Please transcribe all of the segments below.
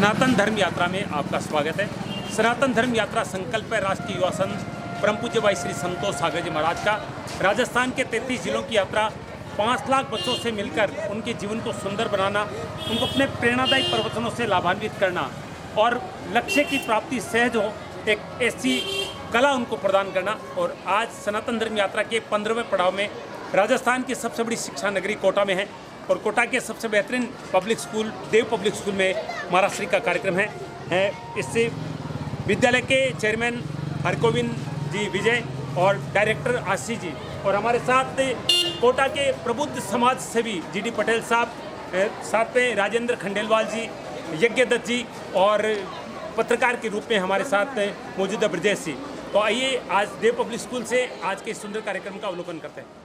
सनातन धर्म यात्रा में आपका स्वागत है। सनातन धर्म यात्रा संकल्प है राष्ट्रीय युवा संघ परम पूज्य भाई श्री संतोष सागर जी महाराज का राजस्थान के 33 जिलों की यात्रा 5 लाख बच्चों से मिलकर उनके जीवन को सुंदर बनाना, उनको अपने प्रेरणादायी प्रवचनों से लाभान्वित करना और लक्ष्य की प्राप्ति सहज हो, एक ऐसी कला उनको प्रदान करना। और आज सनातन धर्म यात्रा के 15वें पड़ाव में राजस्थान की सबसे बड़ी शिक्षा नगरी कोटा में है और कोटा के सबसे बेहतरीन पब्लिक स्कूल देव पब्लिक स्कूल में महाराष्ट्री का कार्यक्रम है। इससे विद्यालय के चेयरमैन हरगोविंद जी विजय और डायरेक्टर आशीष जी और हमारे साथ कोटा के प्रबुद्ध समाज सेवी जीडी पटेल साहब, साथ में राजेंद्र खंडेलवाल जी, यज्ञ दत्त जी और पत्रकार के रूप में हमारे साथ मौजूद है ब्रजेश जी। तो आइए आज देव पब्लिक स्कूल से आज के सुंदर कार्यक्रम का अवलोकन करते हैं।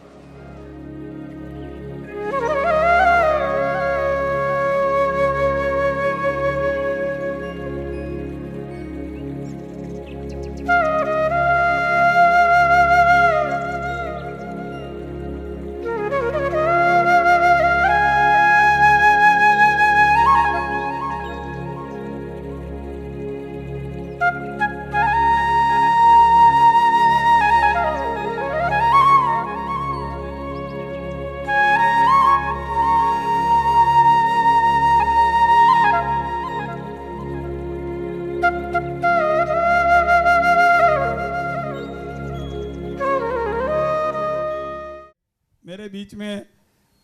मेरे बीच में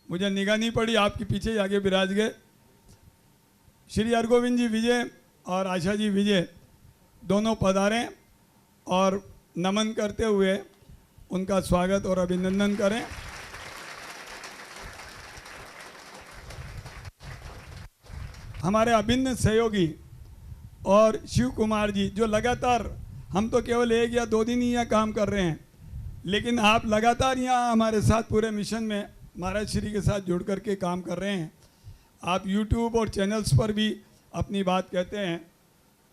मुझे निगाह नहीं पड़ी, आपके पीछे ही आगे विराज गए श्री हरगोविंद जी विजय और आशा जी विजय, दोनों पधारें और नमन करते हुए उनका स्वागत और अभिनंदन करें। हमारे अभिन्न सहयोगी और शिव कुमार जी जो लगातार, हम तो केवल 1 या 2 दिन ही यहाँ काम कर रहे हैं, लेकिन आप लगातार यहाँ हमारे साथ पूरे मिशन में महाराज श्री के साथ जुड़ करके काम कर रहे हैं। आप YouTube और चैनल्स पर भी अपनी बात कहते हैं।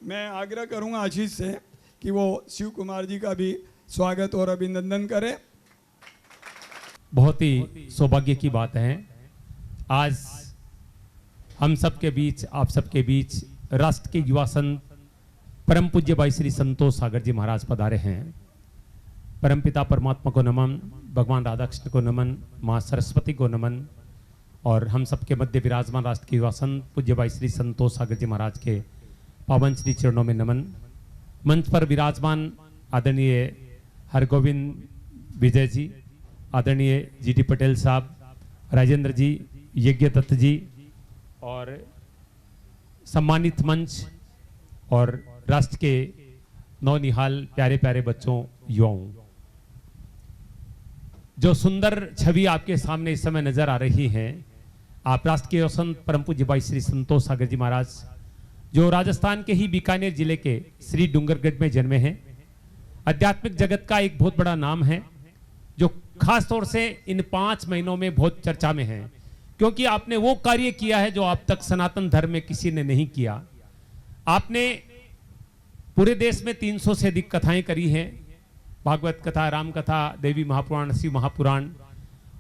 मैं आग्रह करूँगा आशीष से कि वो शिव कुमार जी का भी स्वागत और अभिनंदन करें। बहुत ही सौभाग्य की बात है, आज हम सबके बीच, आप सबके बीच राष्ट्र के युवा संत परम पूज्य भाई श्री संतोष सागर जी महाराज पधारे हैं। परमपिता परमात्मा को नमन, भगवान राधा कृष्ण को नमन, माँ सरस्वती को नमन और हम सबके मध्य विराजमान राष्ट्र के युवा संत पूज्य भाई श्री संतोष सागर जी महाराज के पावन श्री चरणों में नमन। मंच पर विराजमान आदरणीय हरगोविंद विजय जी, आदरणीय जीडी पटेल साहब, राजेंद्र जी, यज्ञ दत्त जी और सम्मानित मंच और राष्ट्र के नौनिहाल प्यारे प्यारे बच्चों, युवाओं, जो सुंदर छवि आपके सामने इस समय नजर आ रही है, आप राष्ट्र के संत परम पूज्य भाई श्री संतोष सागर जी महाराज जो राजस्थान के ही बीकानेर जिले के श्री डूंगरगढ़ में जन्मे हैं, आध्यात्मिक जगत का एक बहुत बड़ा नाम है जो खास तौर से इन 5 महीनों में बहुत चर्चा में है, क्योंकि आपने वो कार्य किया है जो अब तक सनातन धर्म में किसी ने नहीं किया। आपने पूरे देश में 300 से अधिक कथाएं करी हैं, भागवत कथा, राम कथा, देवी महापुराण, शिव महापुराण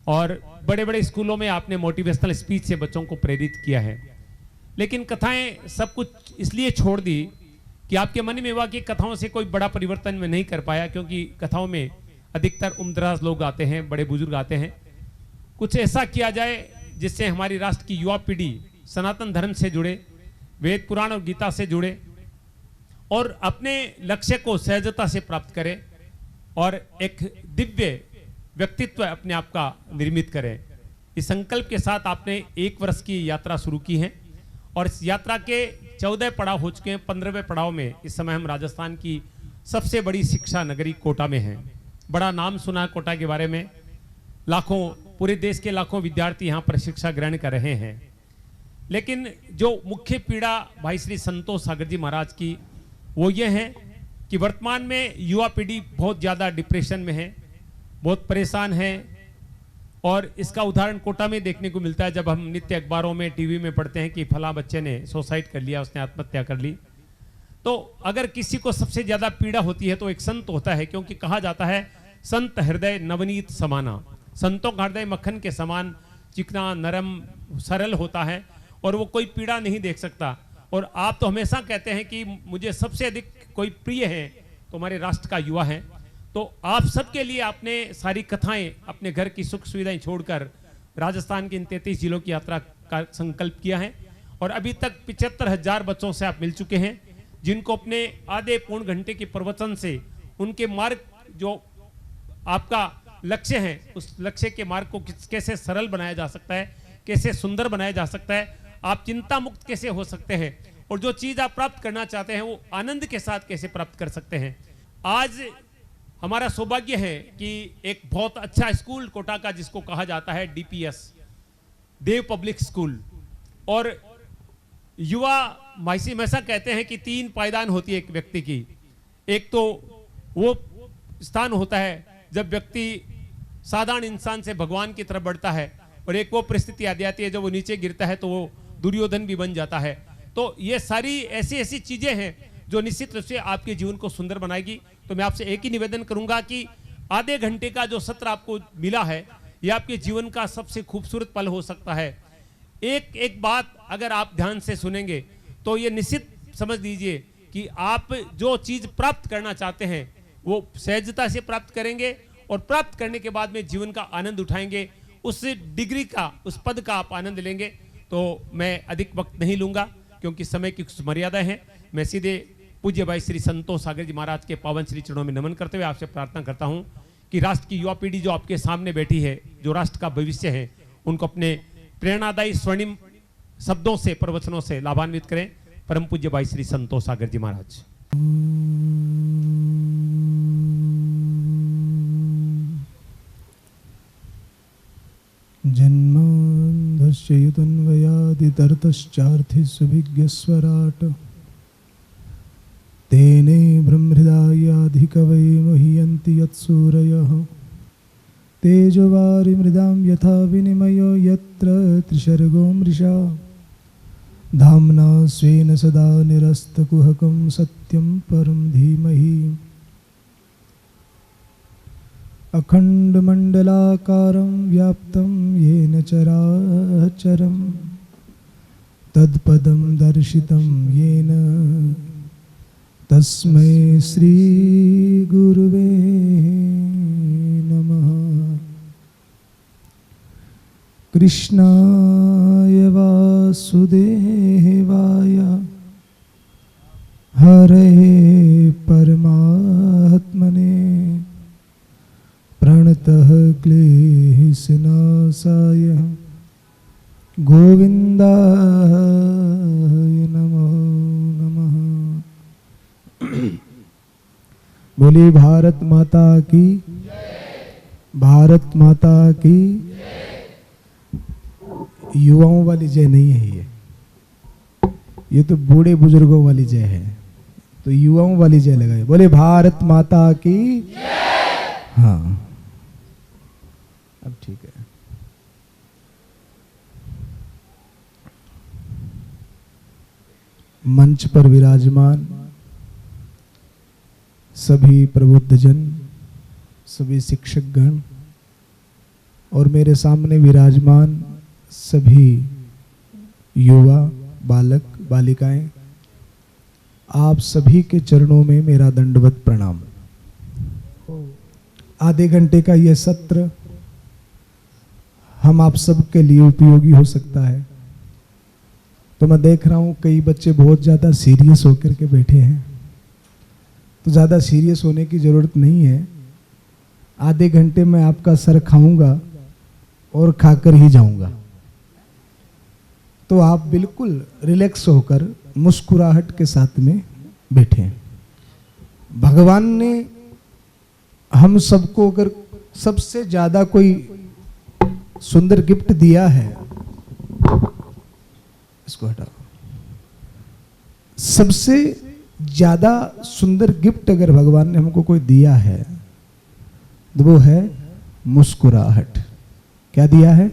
और बड़े बड़े स्कूलों में आपने मोटिवेशनल स्पीच से बच्चों को प्रेरित किया है। लेकिन कथाएं सब कुछ इसलिए छोड़ दी कि आपके मन में हुआ कि कथाओं से कोई बड़ा परिवर्तन में नहीं कर पाया, क्योंकि कथाओं में अधिकतर उम्रदराज लोग आते हैं, बड़े बुजुर्ग आते हैं। कुछ ऐसा किया जाए जिससे हमारी राष्ट्र की युवा पीढ़ी सनातन धर्म से जुड़े, वेद पुराण और गीता से जुड़े और अपने लक्ष्य को सहजता से प्राप्त करे और एक दिव्य व्यक्तित्व अपने आप का निर्मित करें। इस संकल्प के साथ आपने 1 वर्ष की यात्रा शुरू की है और इस यात्रा के 14 पड़ाव हो चुके हैं। 15वें पड़ाव में इस समय हम राजस्थान की सबसे बड़ी शिक्षा नगरी कोटा में हैं। बड़ा नाम सुना है कोटा के बारे में, लाखों, पूरे देश के लाखों विद्यार्थी यहाँ पर शिक्षा ग्रहण कर रहे हैं। लेकिन जो मुख्य पीड़ा भाई श्री संतोष सागर जी महाराज की वो ये है कि वर्तमान में युवा पीढ़ी बहुत ज़्यादा डिप्रेशन में है, बहुत परेशान है और इसका उदाहरण कोटा में देखने को मिलता है। जब हम नित्य अखबारों में, टीवी में पढ़ते हैं कि फला बच्चे ने सुसाइड कर लिया, उसने आत्महत्या कर ली, तो अगर किसी को सबसे ज़्यादा पीड़ा होती है तो एक संत होता है, क्योंकि कहा जाता है संत हृदय नवनीत समाना, संतों का हृदय मक्खन के समान चिकना, नरम, सरल होता है और वो कोई पीड़ा नहीं देख सकता। और आप तो हमेशा कहते हैं कि मुझे सबसे अधिक कोई प्रिय है तो हमारे राष्ट्र का युवा है। तो आप सबके लिए आपने सारी कथाएं, अपने घर की सुख सुविधाएं छोड़कर राजस्थान के इन 33 जिलों की यात्रा का संकल्प किया है। और अभी तक 75,000 बच्चों से आप मिल चुके हैं, जिनको अपने आधे पौन घंटे के प्रवचन से उनके मार्ग, जो आपका लक्ष्य है, उस लक्ष्य के मार्ग को कैसे सरल बनाया जा सकता है, कैसे सुंदर बनाया जा सकता है, आप चिंता मुक्त कैसे हो सकते हैं, और जो चीज आप प्राप्त करना चाहते हैं वो आनंद के साथ कैसे प्राप्त कर सकते हैं। आज हमारा सौभाग्य है कि एक बहुत अच्छा स्कूल कोटा का, जिसको कहा जाता है DPS, देव पब्लिक स्कूल, और युवा माइसी हमेशा कहते हैं कि 3 पायदान होती है एक व्यक्ति की। एक तो वो स्थान होता है जब व्यक्ति साधारण इंसान से भगवान की तरफ बढ़ता है, और एक वो परिस्थिति आ जाती है जब वो नीचे गिरता है तो वो दुर्योधन भी बन जाता है। तो ये सारी ऐसी ऐसी चीजें हैं जो निश्चित रूप से आपके जीवन को सुंदर बनाएगी। तो मैं आपसे एक ही निवेदन करूंगा कि आधे घंटे का जो सत्र आपको मिला है, ये आपके जीवन का सबसे खूबसूरत पल हो सकता है। एक एक बात अगर आप ध्यान से सुनेंगे तो ये निश्चित समझ लीजिए कि आप जो चीज प्राप्त करना चाहते हैं वो सहजता से प्राप्त करेंगे, और प्राप्त करने के बाद में जीवन का आनंद उठाएंगे, उस डिग्री का, उस पद का आप आनंद लेंगे। तो मैं अधिक वक्त नहीं लूंगा क्योंकि समय की कुछ मर्यादाएं हैं। मैं सीधे पूज्य भाई श्री संतोष सागर जी महाराज के पावन श्री चरणों में नमन करते हुए आपसे प्रार्थना करता हूं कि राष्ट्र की युवा पीढ़ी जो आपके सामने बैठी है, जो राष्ट्र का भविष्य है, उनको अपने प्रेरणादायी स्वर्णिम शब्दों से, प्रवचनों से लाभान्वित करें। परम पूज्य भाई श्री संतोष सागर जी महाराज। जन्मान्धस्य युतन्वयादितर्तश्चार्थिसुभिज्ञस्वराट् तेने ब्रह्महृदायाधिकवै मुह्यन्ति यत्सूरयः तेजोवारिमृदां यथा विनिमयो यत्र त्रिसर्गो मृषा धाम्ना स्वेन सदा निरस्तकुहकं सत्यं परं धीमहि अखण्डमण्डलाकारं व्याप्तं येन चराचरं तत्पदं दर्शितं येन तस्मै श्रीगुरुवे नमः। कृष्णाय वासुदेवाय हरे परमात्मने प्रणतः क्लेशनाशाय गोविन्दाय नमो नमः। बोली भारत माता की, भारत माता की। युवाओं वाली जय नहीं है ये तो बूढ़े बुजुर्गों वाली जय है, तो युवाओं वाली जय लगाए। बोले भारत माता की। हाँ, अब ठीक है। मंच पर विराजमान सभी प्रबुद्धजन, सभी शिक्षकगण और मेरे सामने विराजमान सभी युवा, बालक, बालिकाएं, आप सभी के चरणों में मेरा दंडवत प्रणाम। आधे घंटे का यह सत्र हम आप सबके लिए उपयोगी हो सकता है। तो मैं देख रहा हूं कई बच्चे बहुत ज़्यादा सीरियस होकर के बैठे हैं, तो ज़्यादा सीरियस होने की ज़रूरत नहीं है। आधे घंटे में आपका सर खाऊंगा और खाकर ही जाऊंगा, तो आप बिल्कुल रिलैक्स होकर मुस्कुराहट के साथ में बैठें। भगवान ने हम सबको अगर सबसे ज़्यादा कोई सुंदर गिफ्ट दिया है, इसको हटाओ, सबसे ज्यादा सुंदर गिफ्ट अगर भगवान ने हमको कोई दिया है तो वो है मुस्कुराहट। क्या दिया है?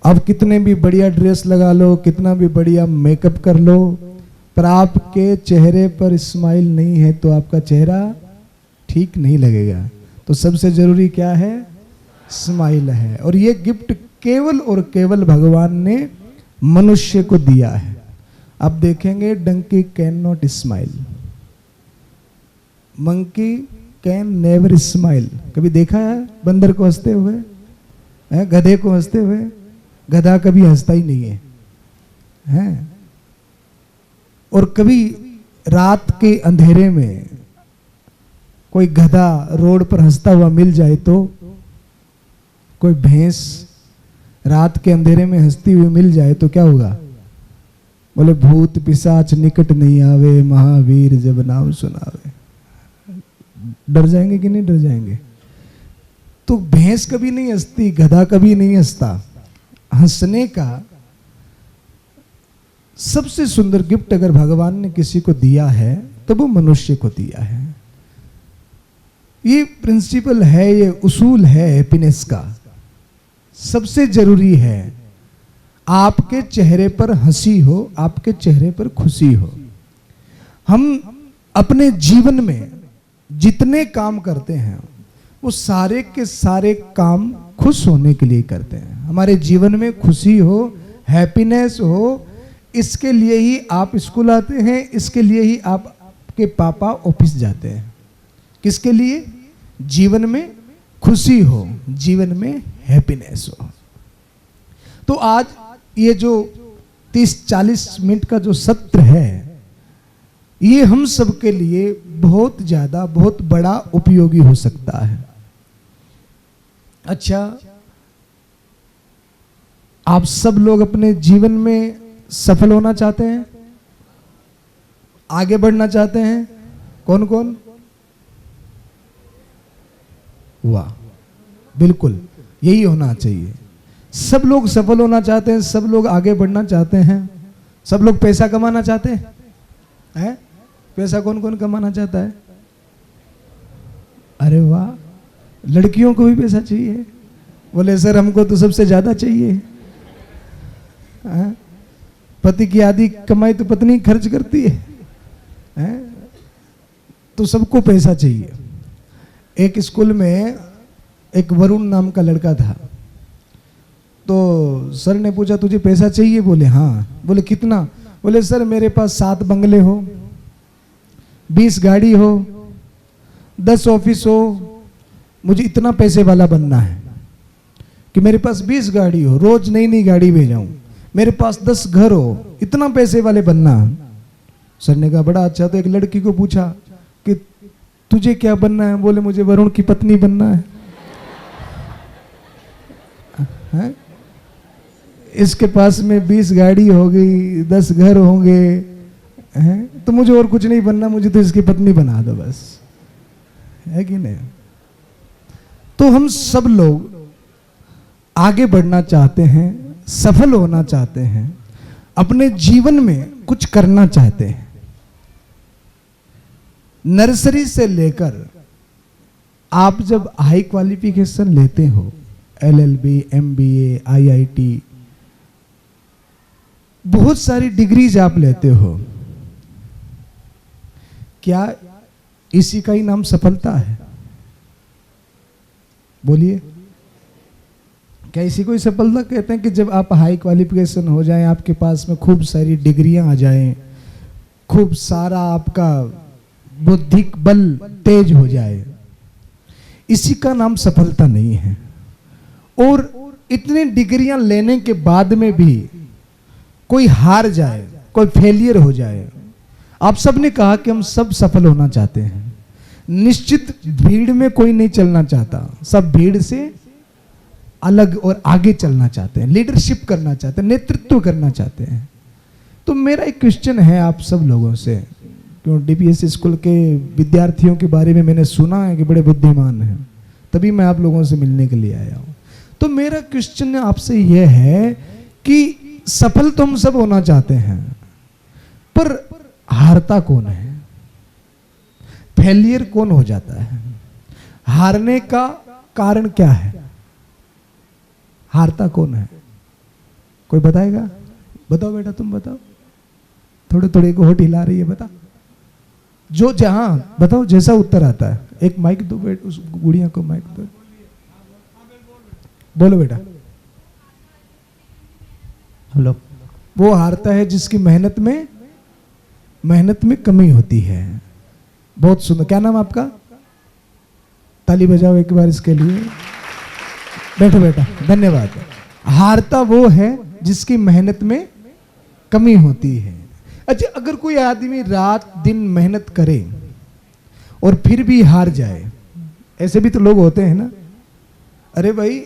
अब कितने भी बढ़िया ड्रेस लगा लो, कितना भी बढ़िया मेकअप कर लो, पर आपके चेहरे पर स्माइल नहीं है तो आपका चेहरा ठीक नहीं लगेगा। तो सबसे जरूरी क्या है? स्माइल है। और ये गिफ्ट केवल और केवल भगवान ने मनुष्य को दिया है। आप देखेंगे donkey can not smile, monkey can never smile. कभी देखा है बंदर को हंसते हुए, गधे को हंसते हुए? गधा कभी हंसता ही नहीं है। और कभी रात के अंधेरे में कोई गधा रोड पर हंसता हुआ मिल जाए तो, कोई भैंस रात के अंधेरे में हंसती हुई मिल जाए तो क्या होगा? बोले भूत पिशाच निकट नहीं आवे, महावीर जब नाम सुनावे। डर जाएंगे कि नहीं डर जाएंगे? तो भैंस कभी नहीं हंसती, गधा कभी नहीं हंसता। हंसने का सबसे सुंदर गिफ्ट अगर भगवान ने किसी को दिया है तो वो मनुष्य को दिया है। ये प्रिंसिपल है, ये उसूल है हैप्पीनेस का। सबसे जरूरी है आपके चेहरे पर हंसी हो, आपके चेहरे पर खुशी हो। हम अपने जीवन में जितने काम करते हैं वो सारे के सारे काम खुश होने के लिए करते हैं। हमारे जीवन में खुशी हो, हैप्पीनेस हो, इसके लिए ही आप स्कूल आते हैं, इसके लिए ही आपके पापा ऑफिस जाते हैं। किसके लिए? जीवन में खुशी हो, जीवन में हैप्पीनेस हो। तो आज ये जो 30-40 मिनट का जो सत्र है, ये हम सबके लिए बहुत ज्यादा, बहुत बड़ा उपयोगी हो सकता है। अच्छा, आप सब लोग अपने जीवन में सफल होना चाहते हैं, आगे बढ़ना चाहते हैं? कौन कौन? वाह, बिल्कुल यही होना चाहिए। सब लोग सफल होना चाहते हैं, सब लोग आगे बढ़ना चाहते हैं, सब लोग पैसा कमाना चाहते हैं। पैसा कौन कौन कमाना चाहता है? अरे वाह, लड़कियों को भी पैसा चाहिए। बोले सर हमको तो सबसे ज्यादा चाहिए। पति की आधी कमाई तो पत्नी खर्च करती है। तो सबको पैसा चाहिए। एक स्कूल में एक वरुण नाम का लड़का था, तो सर ने पूछा तुझे पैसा चाहिए? बोले हाँ। बोले कितना? बोले सर मेरे पास 7 बंगले हो, 20 गाड़ी हो, 10 ऑफिस हो, मुझे इतना पैसे वाला बनना है कि मेरे पास 20 गाड़ी हो, रोज नई नई गाड़ी भेजाऊं, मेरे पास 10 घर हो, इतना पैसे वाले बनना। सर ने कहा बड़ा अच्छा। तो एक लड़की को पूछा कि तुझे क्या बनना है? बोले मुझे वरुण की पत्नी बनना है। इसके पास में 20 गाड़ी होगी, 10 घर होंगे, हैं? तो मुझे और कुछ नहीं बनना, मुझे तो इसकी पत्नी बना दो बस, है कि नहीं? तो हम सब लोग आगे बढ़ना चाहते हैं, सफल होना चाहते हैं, अपने जीवन में कुछ करना चाहते हैं। नर्सरी से लेकर आप जब हाई क्वालिफिकेशन लेते हो, LLB, MBA, IIT, बहुत सारी डिग्रीज आप लेते हो, क्या इसी का ही नाम सफलता है? बोलिए, क्या इसी को ही सफलता कहते हैं कि जब आप हाई क्वालिफिकेशन हो जाएं, आपके पास में खूब सारी डिग्रियां आ जाएं, खूब सारा आपका बौद्धिक बल तेज हो जाए, इसी का नाम सफलता नहीं है। और इतनी डिग्रियां लेने के बाद में भी कोई हार जाए, कोई फेलियर हो जाए। आप सब ने कहा कि हम सब सफल होना चाहते हैं। निश्चित भीड़ में कोई नहीं चलना चाहता, सब भीड़ से अलग और आगे चलना चाहते हैं, लीडरशिप करना चाहते हैं, नेतृत्व करना चाहते हैं। तो मेरा एक क्वेश्चन है आप सब लोगों से, क्यों DPS स्कूल के विद्यार्थियों के बारे में मैंने सुना है कि बड़े बुद्धिमान हैं, तभी मैं आप लोगों से मिलने के लिए आया हूं। तो मेरा क्वेश्चन आपसे यह है कि सफल तो हम सब होना चाहते हैं, पर हारता कौन है? फेलियर कौन हो जाता है? हारने का कारण क्या है? हारता कौन है? कोई बताएगा? बताओ बेटा, तुम बताओ। थोड़े थोड़े को होठ हिला रही है, बता जो जहां बताओ, जैसा उत्तर आता है। एक माइक दो बेटा, उस गुड़िया को माइक दो। बोलो बेटा। हम लोग वो हारता है जिसकी मेहनत में कमी होती है। बहुत सुंदर। क्या नाम आपका? ताली बजाओ एक बार इसके लिए। बैठो बेटा, धन्यवाद। हारता वो है जिसकी मेहनत में कमी होती है। अच्छा, अगर कोई आदमी रात दिन मेहनत करे और फिर भी हार जाए, ऐसे भी तो लोग होते हैं ना। अरे भाई,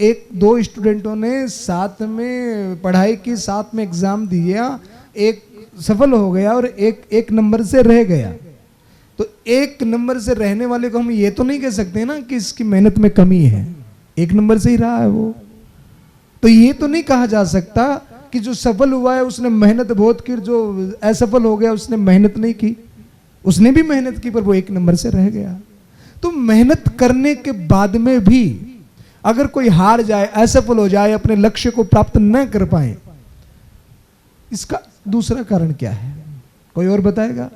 एक दो स्टूडेंटों ने साथ में पढ़ाई की, साथ में एग्जाम दिया, एक सफल हो गया और एक नंबर से रह गया। तो एक नंबर से रहने वाले को हम ये तो नहीं कह सकते ना कि इसकी मेहनत में कमी है, एक नंबर से ही रहा है वो। तो ये तो नहीं कहा जा सकता कि जो सफल हुआ है उसने मेहनत बहुत की, जो असफल हो गया उसने मेहनत नहीं की। उसने भी मेहनत की पर वो एक नंबर से रह गया। तो मेहनत करने के बाद में भी अगर कोई हार जाए, असफल हो जाए, अपने लक्ष्य को प्राप्त न कर पाए, इसका दूसरा कारण क्या है? कोई और बताएगा?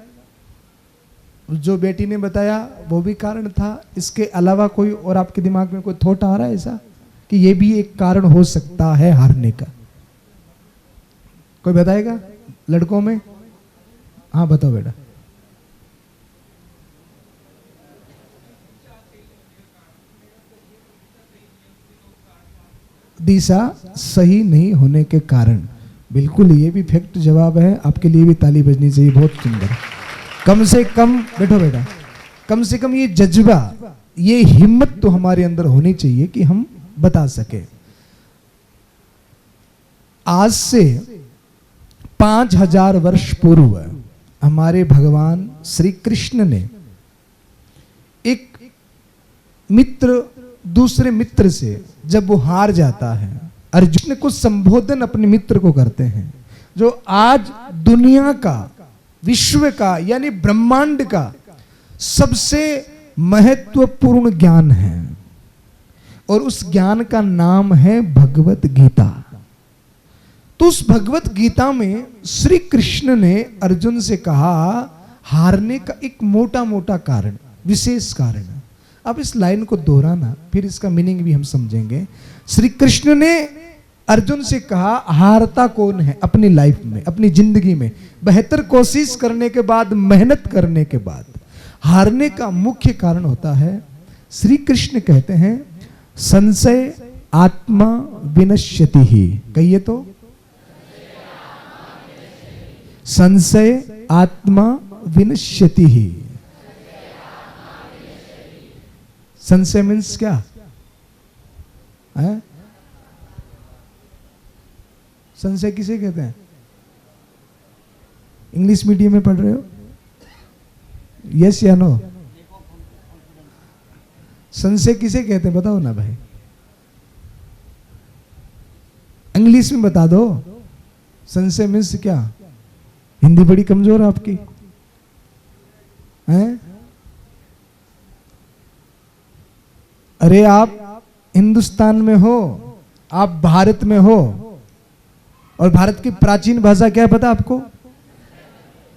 जो बेटी ने बताया वो भी कारण था। इसके अलावा कोई और आपके दिमाग में कोई थॉट आ रहा है ऐसा कि ये भी एक कारण हो सकता है हारने का? कोई बताएगा लड़कों में? हाँ बताओ बेटा। दिशा सही नहीं होने के कारण। बिल्कुल, ये भी फैक्ट जवाब है। आपके लिए भी ताली बजनी चाहिए। बहुत सुंदर। कम से कम बैठो बेटा, कम से कम ये जज्बा, ये हिम्मत तो हमारे अंदर होनी चाहिए कि हम बता सके। आज से 5000 वर्ष पूर्व हमारे भगवान श्री कृष्ण ने एक मित्र दूसरे मित्र से जब वो हार जाता है, अर्जुन को संबोधन अपने मित्र को करते हैं, जो आज दुनिया का, विश्व का यानी ब्रह्मांड का सबसे महत्वपूर्ण ज्ञान है, और उस ज्ञान का नाम है भगवत गीता। तो उस भगवत गीता में श्री कृष्ण ने अर्जुन से कहा हारने का एक मोटा मोटा कारण, विशेष कारण। अब इस लाइन को दोहराना, फिर इसका मीनिंग भी हम समझेंगे। श्री कृष्ण ने अर्जुन से कहा हारता कौन है अपनी लाइफ में, अपनी जिंदगी में? बेहतर कोशिश करने के बाद, मेहनत करने के बाद हारने का मुख्य कारण होता है, श्री कृष्ण कहते हैं, संशय आत्मा विनश्यति ही। कहिए तो, संशय आत्मा विनश्यति ही। संशय मीन्स क्या है? संशय किसे कहते हैं? इंग्लिश मीडियम में पढ़ रहे हो? यस या नो? संशय किसे कहते हैं बताओ ना भाई, इंग्लिश में बता दो। संशय मीन्स क्या? हिंदी बड़ी कमजोर है आपकी, हैं? अरे आप हिंदुस्तान में हो, आप भारत में हो, और भारत की प्राचीन भाषा क्या है पता आपको?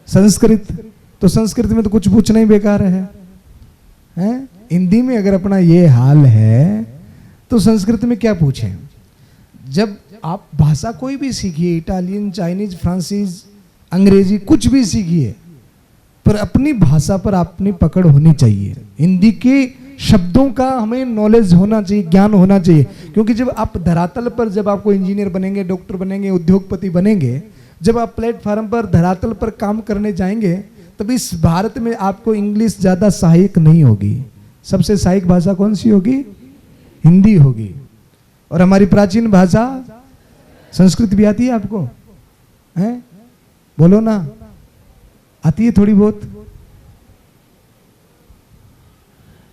संस्कृत। तो संस्कृत में तो कुछ पूछना ही बेकार है, हैं? हिंदी में अगर अपना ये हाल है तो संस्कृत में क्या पूछें? जब आप भाषा कोई भी सीखिए, इटालियन, चाइनीज, फ्रांसीस, अंग्रेजी, कुछ भी सीखिए, पर अपनी भाषा पर अपनी पकड़ होनी चाहिए। हिंदी के शब्दों का हमें नॉलेज होना चाहिए, ज्ञान होना चाहिए। क्योंकि जब आप धरातल पर, जब आपको इंजीनियर बनेंगे, डॉक्टर बनेंगे, उद्योगपति बनेंगे, जब आप प्लेटफार्म पर, धरातल पर काम करने जाएंगे, तब इस भारत में आपको इंग्लिश ज्यादा सहायक नहीं होगी। सबसे सहायक भाषा कौन सी होगी? हिंदी होगी। और हमारी प्राचीन भाषा संस्कृत भी आती है आपको? हैं? बोलो ना, आती है थोड़ी बहुत?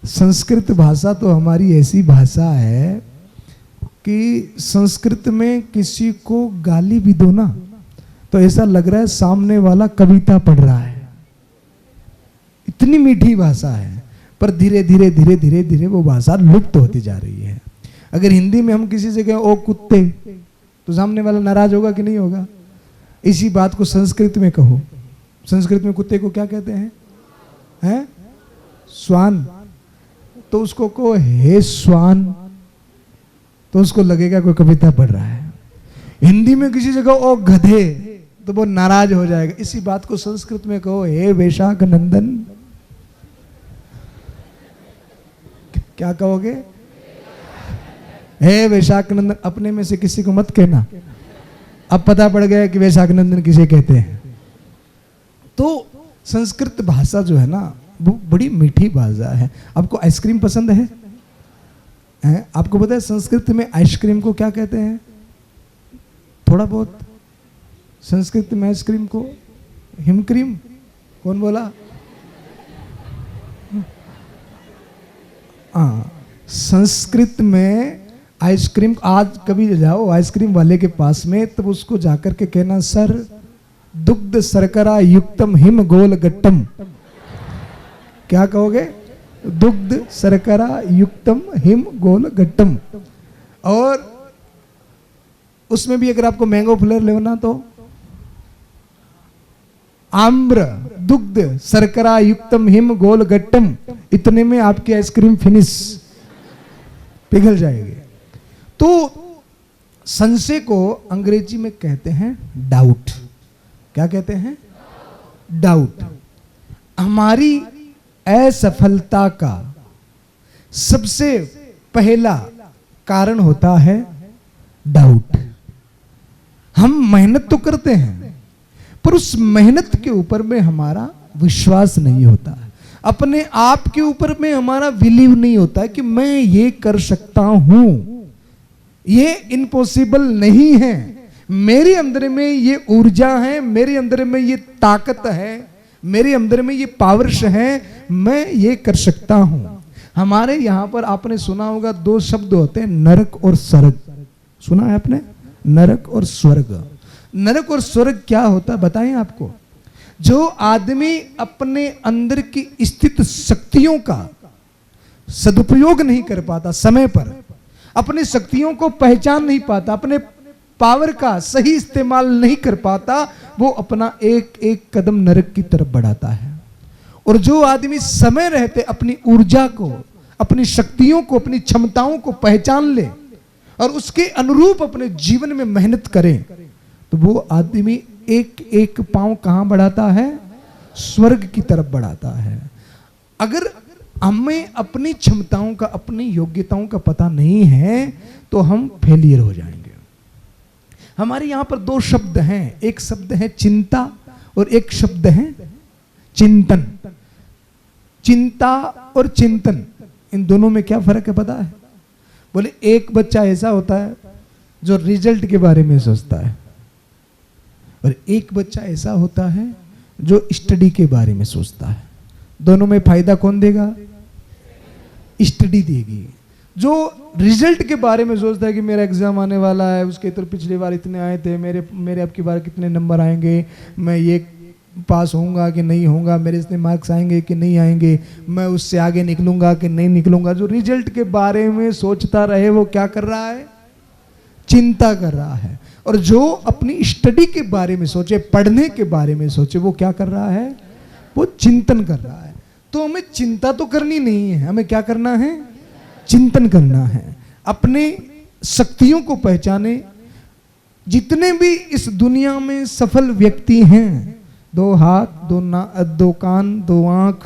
संस्कृत भाषा तो हमारी ऐसी भाषा है कि संस्कृत में किसी को गाली भी दो ना तो ऐसा लग रहा है सामने वाला कविता पढ़ रहा है। इतनी मीठी भाषा है, पर धीरे धीरे धीरे धीरे धीरे वो भाषा लुप्त होती जा रही है। अगर हिंदी में हम किसी से कहें ओ कुत्ते, तो सामने वाला नाराज होगा कि नहीं होगा? इसी बात को संस्कृत में कहो। संस्कृत में कुत्ते को क्या कहते हैं? हैं? स्वान। तो उसको कहो हे स्वान, तो उसको लगेगा कोई कविता पढ़ रहा है। हिंदी में किसी से कहो ओ गधे तो वो नाराज हो जाएगा। इसी बात को संस्कृत में कहो हे वैशाख नंदन, क्या कहोगे? हे वैशाख नंदन। अपने में से किसी को मत कहना, अब पता पड़ गया कि वैशाख नंदन किसे कहते हैं। तो संस्कृत भाषा जो है ना वो बड़ी मीठी भाषा है। आपको आइसक्रीम पसंद है? आपको पता है संस्कृत में आइसक्रीम को क्या कहते हैं? थोड़ा बहुत संस्कृत में आइसक्रीम को हिमक्रीम। कौन बोला? संस्कृत में आइसक्रीम, आज कभी जाओ आइसक्रीम वाले के पास में तब उसको जाकर के कहना सर दुग्ध शर्करा युक्तम हिम गोल गट्टम। क्या कहोगे? दुग्ध शर्करा युक्तम हिम गोल गट्टम। और उसमें भी अगर आपको मैंगो फ्लेवर लेना तो आम्र दुग्ध शर्करा युक्तम हिम गोल गट्टम। इतने में आपकी आइसक्रीम फिनिश, पिघल जाएगी। तो संशय को अंग्रेजी में कहते हैं डाउट। क्या कहते हैं? डाउट। हमारी असफलता का सबसे पहला कारण होता है डाउट। हम मेहनत तो करते हैं पर उस मेहनत के ऊपर में हमारा विश्वास नहीं होता है, अपने आप के ऊपर में हमारा बिलीव नहीं होता है कि मैं ये कर सकता हूं, ये इम्पॉसिबल नहीं है, मेरे अंदर में ये ऊर्जा है, मेरे अंदर में ये ताकत है, मेरे अंदर में ये पावर्स है, मैं ये कर सकता हूं। हमारे यहां पर आपने सुना होगा दो शब्द होते हैं नरक और स्वर्ग। सुना है आपने? नरक और स्वर्ग। नरक और स्वर्ग क्या होता है बताएं आपको? जो आदमी अपने अंदर की स्थित शक्तियों का सदुपयोग नहीं कर पाता, समय पर अपनी शक्तियों को पहचान नहीं पाता, अपने पावर का सही इस्तेमाल नहीं कर पाता, वो अपना एक एक कदम नरक की तरफ बढ़ाता है। और जो आदमी समय रहते अपनी ऊर्जा को, अपनी शक्तियों को, अपनी क्षमताओं को पहचान ले और उसके अनुरूप अपने जीवन में मेहनत करे तो वो आदमी एक एक पांव कहां बढ़ाता है? स्वर्ग की तरफ बढ़ाता है। अगर हमें अपनी क्षमताओं का, अपनी योग्यताओं का पता नहीं है तो हम फेलियर हो जाएंगे। हमारे यहां पर दो शब्द हैं, एक शब्द है चिंता और एक शब्द है चिंतन। चिंता और चिंतन, इन दोनों में क्या फर्क है पता है? बोले एक बच्चा ऐसा होता है जो रिजल्ट के बारे में सोचता है और एक बच्चा ऐसा होता है जो स्टडी के बारे में सोचता है। दोनों में फायदा कौन देगा? स्टडी देगी। जो रिजल्ट के बारे में सोचता है कि मेरा एग्जाम आने वाला है, उसके तो पिछली बार इतने आए थे, मेरे अब की बार कितने नंबर आएंगे, मैं ये पास होऊंगा कि नहीं होऊंगा, मेरे इतने मार्क्स आएंगे कि नहीं आएंगे, मैं उससे आगे निकलूंगा कि नहीं निकलूंगा। जो रिजल्ट के बारे में सोचता रहे वो क्या कर रहा है? चिंता कर रहा है। और जो अपनी स्टडी के बारे में सोचे, पढ़ने के बारे में सोचे, वो क्या कर रहा है? वो चिंतन कर रहा है। तो हमें चिंता तो करनी नहीं है, हमें क्या करना है? चिंतन करना है। अपने शक्तियों को पहचाने। जितने भी इस दुनिया में सफल व्यक्ति हैं, दो हाथ, दो कान, दो आंख,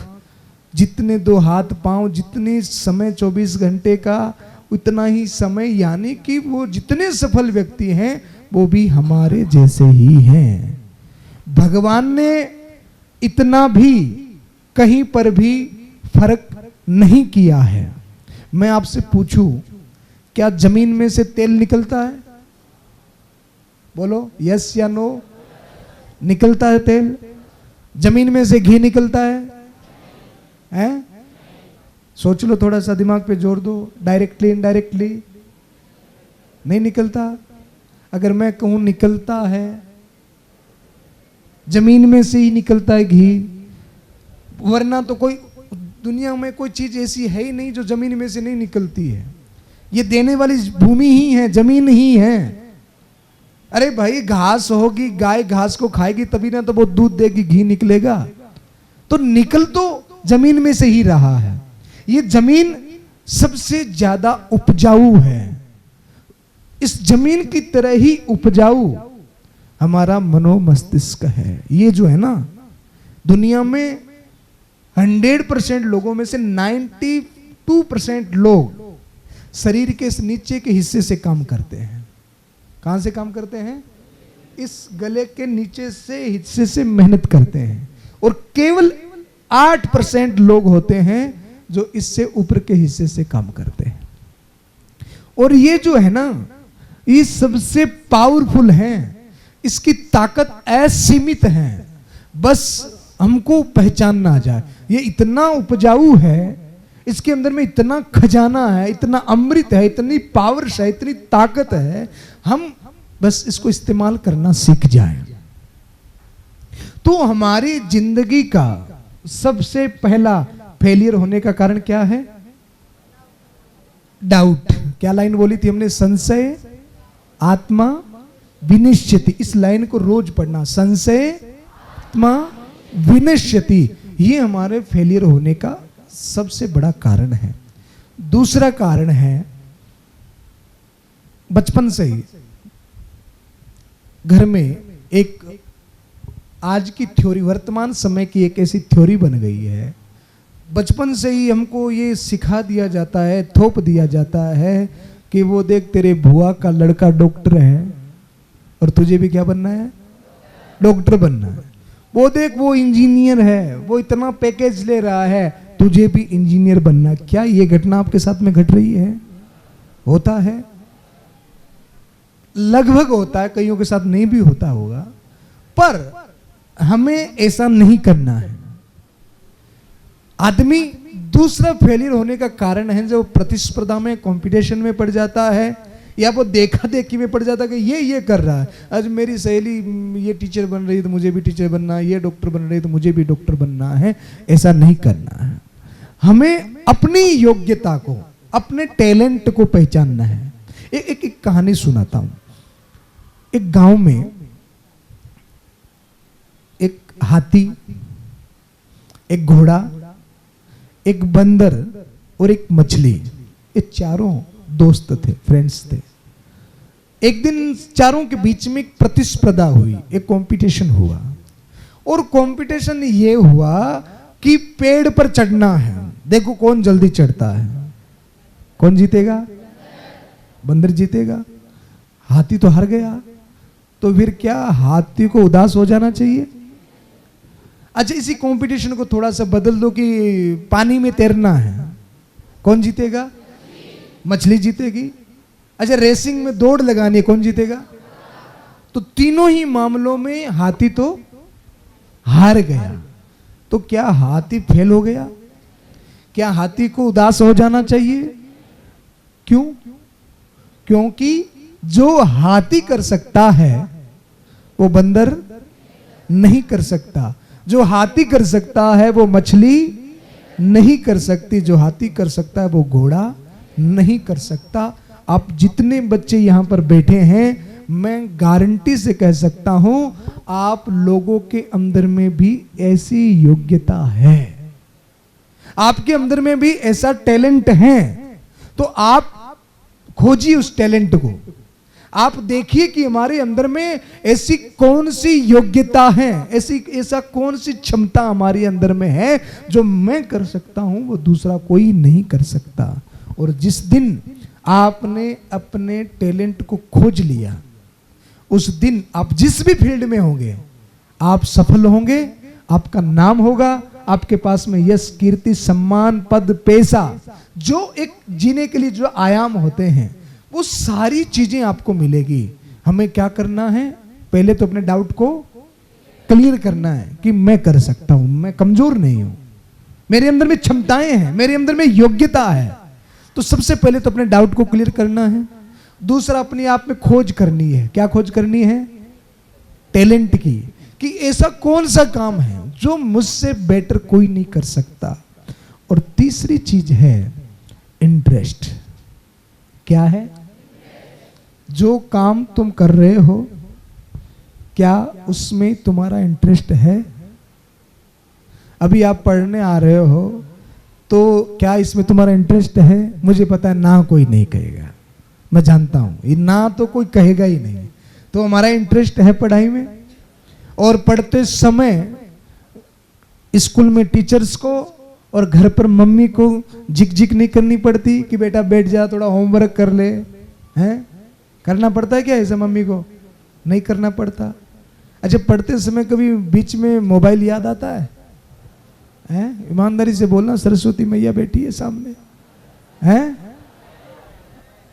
जितने दो हाथ पांव, जितने समय 24 घंटे का उतना ही समय, यानी कि वो जितने सफल व्यक्ति हैं वो भी हमारे जैसे ही हैं। भगवान ने इतना भी कहीं पर भी फर्क नहीं किया है। मैं आपसे पूछूं, क्या जमीन में से तेल निकलता है? बोलो यस या नो। निकलता है तेल? जमीन में से घी निकलता है? हैं? सोच लो, थोड़ा सा दिमाग पे जोर दो। डायरेक्टली इनडायरेक्टली नहीं निकलता। अगर मैं कहूं निकलता है, जमीन में से ही निकलता है घी, वरना तो कोई दुनिया में कोई चीज ऐसी है ही नहीं जो जमीन में से नहीं निकलती है। ये देने वाली भूमि ही है, जमीन ही है। अरे भाई घास होगी, गाय घास को खाएगी तभी ना तो वो दूध देगी, घी निकलेगा। तो निकल तो जमीन में से ही रहा है। ये जमीन सबसे ज्यादा उपजाऊ है। इस जमीन की तरह ही उपजाऊ हमारा मनोमस्तिष्क है। ये जो है ना, दुनिया में 100% लोगों में से 92% लोग शरीर के इस नीचे के हिस्से से काम करते हैं। कहां से काम करते हैं? इस गले के नीचे से हिस्से से मेहनत करते हैं। और केवल 8% लोग होते हैं जो इससे ऊपर के हिस्से से काम करते हैं। और ये जो है ना, ये सबसे पावरफुल है, इसकी ताकत असीमित है, बस हमको पहचानना आ जाए। ये इतना उपजाऊ है, इसके अंदर में इतना खजाना है, इतना अमृत है, इतनी पावर है, इतनी ताकत है, हम बस इसको इस्तेमाल करना सीख जाएं। तो हमारी जिंदगी का सबसे पहला फेलियर होने का कारण क्या है? डाउट। क्या लाइन बोली थी हमने? संशय आत्मा विनिश्चिति। इस लाइन को रोज पढ़ना, संशय आत्मा विनिश्चिति। ये हमारे फेलियर होने का सबसे बड़ा कारण है। दूसरा कारण है, बचपन से ही घर में एक आज की थ्योरी, वर्तमान समय की एक ऐसी थ्योरी बन गई है, बचपन से ही हमको ये सिखा दिया जाता है, थोप दिया जाता है कि वो देख तेरे बुआ का लड़का डॉक्टर है और तुझे भी क्या बनना है? डॉक्टर बनना है। वो देख वो इंजीनियर है, वो इतना पैकेज ले रहा है, तुझे भी इंजीनियर बनना है। क्या ये घटना आपके साथ में घट रही है? होता है, लगभग होता है, कईयों के साथ नहीं भी होता होगा, पर हमें ऐसा नहीं करना है। आदमी दूसरा फेलियर होने का कारण है जब प्रतिस्पर्धा में, कंपटीशन में पड़ जाता है, या वो देखा देखी में पड़ जाता है कि ये कर रहा है, आज मेरी सहेली ये टीचर बन रही है तो मुझे भी टीचर बनना है, ये डॉक्टर बन रही है तो मुझे भी डॉक्टर बनना है। ऐसा नहीं करना है। हमें अपनी योग्यता को, अपने टैलेंट को पहचानना है। एक कहानी सुनाता हूं। एक गांव में एक हाथी, एक घोड़ा, एक बंदर और एक मछली, ये चारों दोस्त थे, फ्रेंड्स थे। एक दिन चारों के बीच में एक प्रतिस्पर्धा हुई, एक कंपटीशन हुआ। और कंपटीशन ये हुआ कि पेड़ पर चढ़ना है। देखो कौन जल्दी चढ़ता है। कौन जीतेगा? बंदर जीतेगा। हाथी तो हार गया। तो फिर क्या हाथी को उदास हो जाना चाहिए? अच्छा, इसी कंपटीशन को थोड़ा सा बदल दो कि पानी में तैरना है, कौन जीतेगा? मछली जीतेगी। अच्छा, रेसिंग में दौड़ लगानी है, कौन जीतेगा? तो तीनों ही मामलों में हाथी तो हार गया। तो क्या हाथी फेल हो गया? क्या हाथी को उदास हो जाना चाहिए? क्यों? क्योंकि जो हाथी कर सकता है वो बंदर नहीं कर सकता, जो हाथी कर सकता है वो मछली नहीं कर सकती, जो हाथी कर सकता है वो घोड़ा नहीं कर सकता। आप जितने बच्चे यहां पर बैठे हैं, मैं गारंटी से कह सकता हूं आप लोगों के अंदर में भी ऐसी योग्यता है, आपके अंदर में भी ऐसा टैलेंट है। तो आप खोजिए उस टैलेंट को। आप देखिए कि हमारे अंदर में ऐसी कौन सी योग्यता है, ऐसा कौन सी क्षमता हमारे अंदर में है जो मैं कर सकता हूं वो दूसरा कोई नहीं कर सकता। और जिस दिन आपने अपने टैलेंट को खोज लिया, उस दिन आप जिस भी फील्ड में होंगे आप सफल होंगे, आपका नाम होगा, आपके पास में यश, कीर्ति, सम्मान, पद, पैसा, जो एक जीने के लिए जो आयाम होते हैं वो सारी चीजें आपको मिलेगी। हमें क्या करना है? पहले तो अपने डाउट को क्लियर करना है कि मैं कर सकता हूं, मैं कमजोर नहीं हूं, मेरे अंदर में क्षमताएं हैं, मेरे अंदर में योग्यता है। तो सबसे पहले तो अपने डाउट को क्लियर करना है। दूसरा, अपने आप में खोज करनी है। क्या खोज करनी है? टैलेंट की, कि ऐसा कौन सा काम है जो मुझसे बेटर कोई नहीं कर सकता। और तीसरी चीज है इंटरेस्ट। क्या है? जो काम तुम कर रहे हो क्या उसमें तुम्हारा इंटरेस्ट है? अभी आप पढ़ने आ रहे हो तो क्या इसमें तुम्हारा इंटरेस्ट है? मुझे पता है ना कोई नहीं कहेगा, मैं जानता हूं, ये ना तो कोई कहेगा ही नहीं। तो हमारा इंटरेस्ट है पढ़ाई में, और पढ़ते समय स्कूल में टीचर्स को और घर पर मम्मी को झिक झिक नहीं करनी पड़ती कि बेटा बैठ जा थोड़ा होमवर्क कर ले, हैं? करना पड़ता है क्या ऐसा मम्मी को? नहीं करना पड़ता। अच्छा, पढ़ते समय कभी बीच में मोबाइल याद आता है? हैं? ईमानदारी से बोलना, सरस्वती मैया बैठी है सामने, हैं?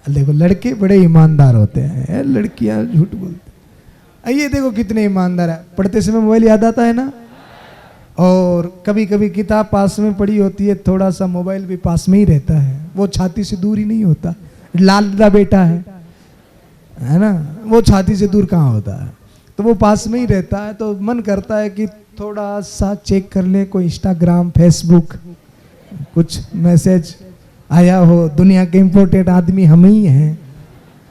देखो लड़के बड़े ईमानदार होते हैं, लड़कियां झूठ बोलती। ये देखो कितने ईमानदार है। पढ़ते समय मोबाइल याद आता है ना? और कभी कभी किताब पास में पड़ी होती है, थोड़ा सा मोबाइल भी पास में ही रहता है, वो छाती से दूर ही नहीं होता। लाडला बेटा है ना, वो छाती से दूर कहाँ होता है, तो वो पास में ही रहता है। तो मन करता है कि थोड़ा सा चेक कर ले, कोई इंस्टाग्राम फेसबुक कुछ मैसेज आया हो। दुनिया के इम्पोर्टेंट आदमी हम ही हैं,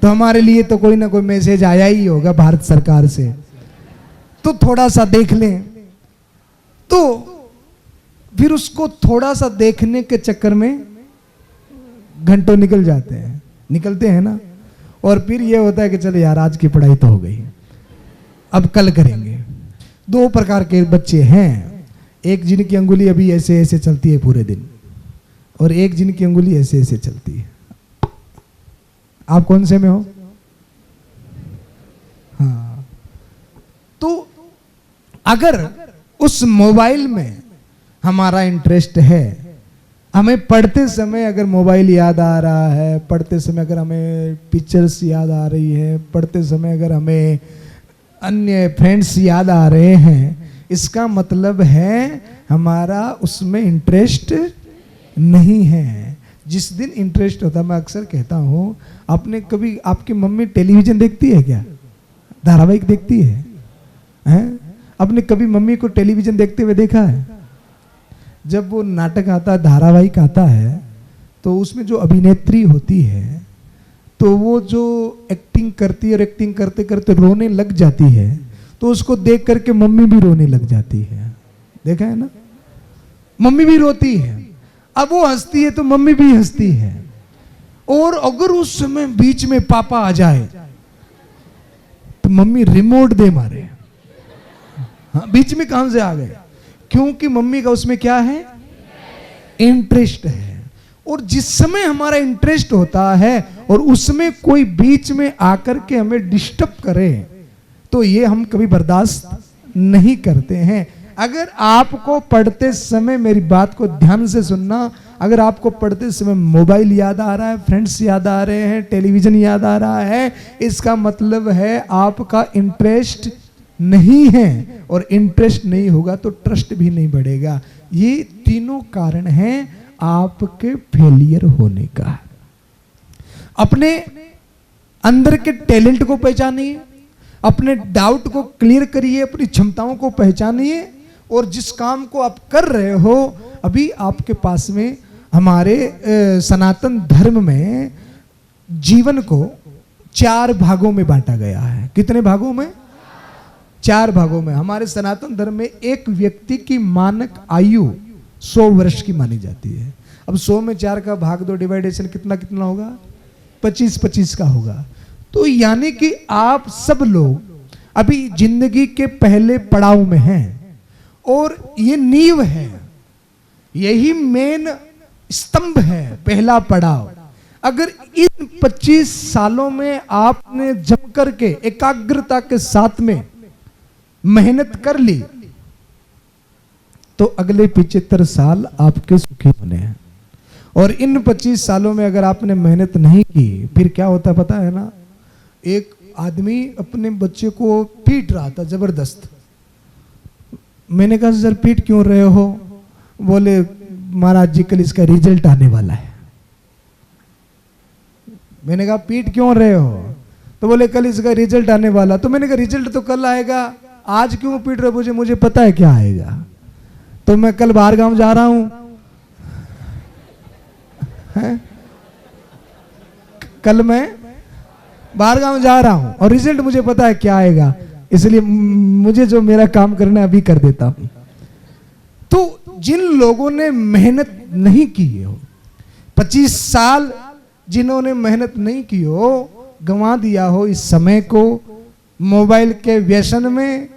तो हमारे लिए तो कोई ना कोई मैसेज आया ही होगा भारत सरकार से, तो थोड़ा सा देख लें। तो फिर उसको थोड़ा सा देखने के चक्कर में घंटों निकलते हैं ना। और फिर ये होता है कि चलो यार आज की पढ़ाई तो हो गई, अब कल करेंगे। दो प्रकार के बच्चे हैं, एक जिनकी अंगुली अभी ऐसे ऐसे चलती है पूरे दिन, और एक जिनकी अंगुली ऐसे ऐसे चलती है। आप कौन से में हो? हाँ, तो अगर उस मोबाइल में हमारा इंटरेस्ट है, हमें पढ़ते समय अगर मोबाइल याद आ रहा है, पढ़ते समय अगर हमें पिक्चर्स याद आ रही है, पढ़ते समय अगर हमें अन्य फ्रेंड्स याद आ रहे हैं, इसका मतलब है हमारा उसमें इंटरेस्ट नहीं है। जिस दिन इंटरेस्ट होता, मैं अक्सर कहता हूँ, आपने कभी, आपकी मम्मी टेलीविजन देखती है क्या? धारावाहिक देखती है? हैं? आपने कभी मम्मी को टेलीविजन देखते हुए देखा है? जब वो नाटक आता है, धारावाहिक आता है, तो उसमें जो अभिनेत्री होती है, तो वो जो एक्टिंग करती है और एक्टिंग करते करते रोने लग जाती है, तो उसको देख करके मम्मी भी रोने लग जाती है। देखा है ना? मम्मी भी रोती है। अब वो हंसती है तो मम्मी भी हंसती है। और अगर उस समय बीच में पापा आ जाए तो मम्मी रिमोट दे मारे। हाँ, बीच में कहां से आ गए? क्योंकि मम्मी का उसमें क्या है? इंटरेस्ट है। और जिस समय हमारा इंटरेस्ट होता है और उसमें कोई बीच में आकर के हमें डिस्टर्ब करे, तो ये हम कभी बर्दाश्त नहीं करते हैं। अगर आपको पढ़ते समय, मेरी बात को ध्यान से सुनना, अगर आपको पढ़ते समय मोबाइल याद आ रहा है, फ्रेंड्स याद आ रहे हैं, टेलीविजन याद आ रहा है, इसका मतलब है आपका इंटरेस्ट नहीं है। और इंटरेस्ट नहीं होगा तो ट्रस्ट भी नहीं बढ़ेगा। ये तीनों कारण हैं आपके फेलियर होने का। अपने अंदर के टैलेंट को पहचानिए, अपने डाउट को क्लियर करिए, अपनी क्षमताओं को पहचानिए, और जिस काम को आप कर रहे हो, अभी आपके पास में हमारे सनातन धर्म में जीवन को 4 भागों में बांटा गया है। कितने भागों में? 4 भागों में। हमारे सनातन धर्म में एक व्यक्ति की मानक आयु 100 वर्ष की मानी जाती है। अब 100 में 4 का भाग दो, डिवाइडेशन कितना कितना होगा? 25-25 का होगा। तो यानी कि आप सब लोग अभी जिंदगी के पहले पड़ाव में हैं, और ये नींव है, यही मेन स्तंभ है, पहला पड़ाव। अगर इन 25 सालों में आपने जम करके एकाग्रता के साथ में मेहनत कर ली, तो अगले 75 साल आपके सुखी होने हैं। और इन 25 सालों में अगर आपने मेहनत नहीं की, फिर क्या होता पता है ना? एक आदमी अपने बच्चे को पीट रहा था जबरदस्त। मैंने कहा सर पीट क्यों रहे हो? बोले महाराज जी कल इसका रिजल्ट आने वाला है। मैंने कहा पीट क्यों रहे हो? तो बोले कल इसका रिजल्ट आने वाला। तो मैंने कहा रिजल्ट तो कल आएगा, आज क्यों पीट रहे हो? मुझे पता है क्या आएगा। तो मैं कल बाहर गांव जा रहा हूं, कल मैं बाहर गांव जा रहा हूं और रिजल्ट मुझे पता है क्या आएगा, इसलिए मुझे जो मेरा काम करना है अभी कर देता हूं। तो जिन लोगों ने मेहनत नहीं की हो, 25 साल जिन्होंने मेहनत नहीं की हो, गंवा दिया हो इस समय को मोबाइल के व्यसन में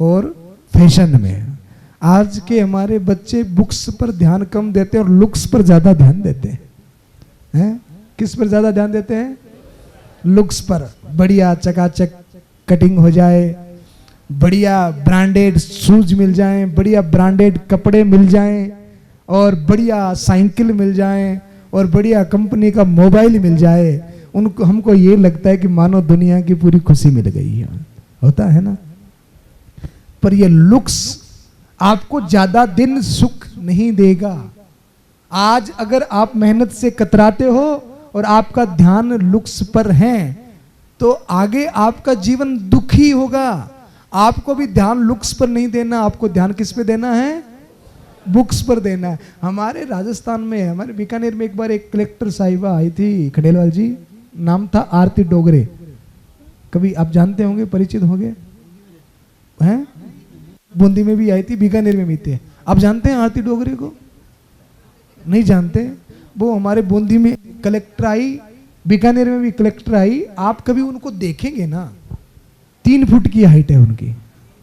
और फैशन में। आज के हमारे बच्चे बुक्स पर ध्यान कम देते हैं और लुक्स पर ज्यादा ध्यान देते हैं। किस पर ज्यादा ध्यान देते हैं? लुक्स पर। बढ़िया चकाचक कटिंग हो जाए, बढ़िया ब्रांडेड शूज मिल जाएं, बढ़िया ब्रांडेड कपड़े मिल जाएं, और बढ़िया साइकिल मिल जाएं, और बढ़िया कंपनी का मोबाइल मिल जाए। उनको हमको ये लगता है कि मानो दुनिया की पूरी खुशी मिल गई है। होता है ना? पर ये लुक्स आपको ज्यादा दिन सुख नहीं देगा। आज अगर आप मेहनत से कतराते हो और आपका ध्यान लुक्स पर है तो आगे आपका जीवन दुखी होगा। आपको भी ध्यान लुक्स पर नहीं देना, आपको ध्यान किस पे देना है? बुक्स पर देना है। हमारे राजस्थान में, हमारे बीकानेर में एक बार एक कलेक्टर साहिबा आई थी, खडेलवाल जी, नाम था आरती डोगरे। कभी आप जानते होंगे, परिचित होंगे हैं? बूंदी में भी आई थी, बीकानेर में भी थे। आप जानते हैं आरती डोगरे को? नहीं जानते? वो हमारे बूंदी में कलेक्टर आई, बीकानेर में भी कलेक्टर आई। आप कभी उनको देखेंगे ना, 3 फुट की हाइट है उनकी।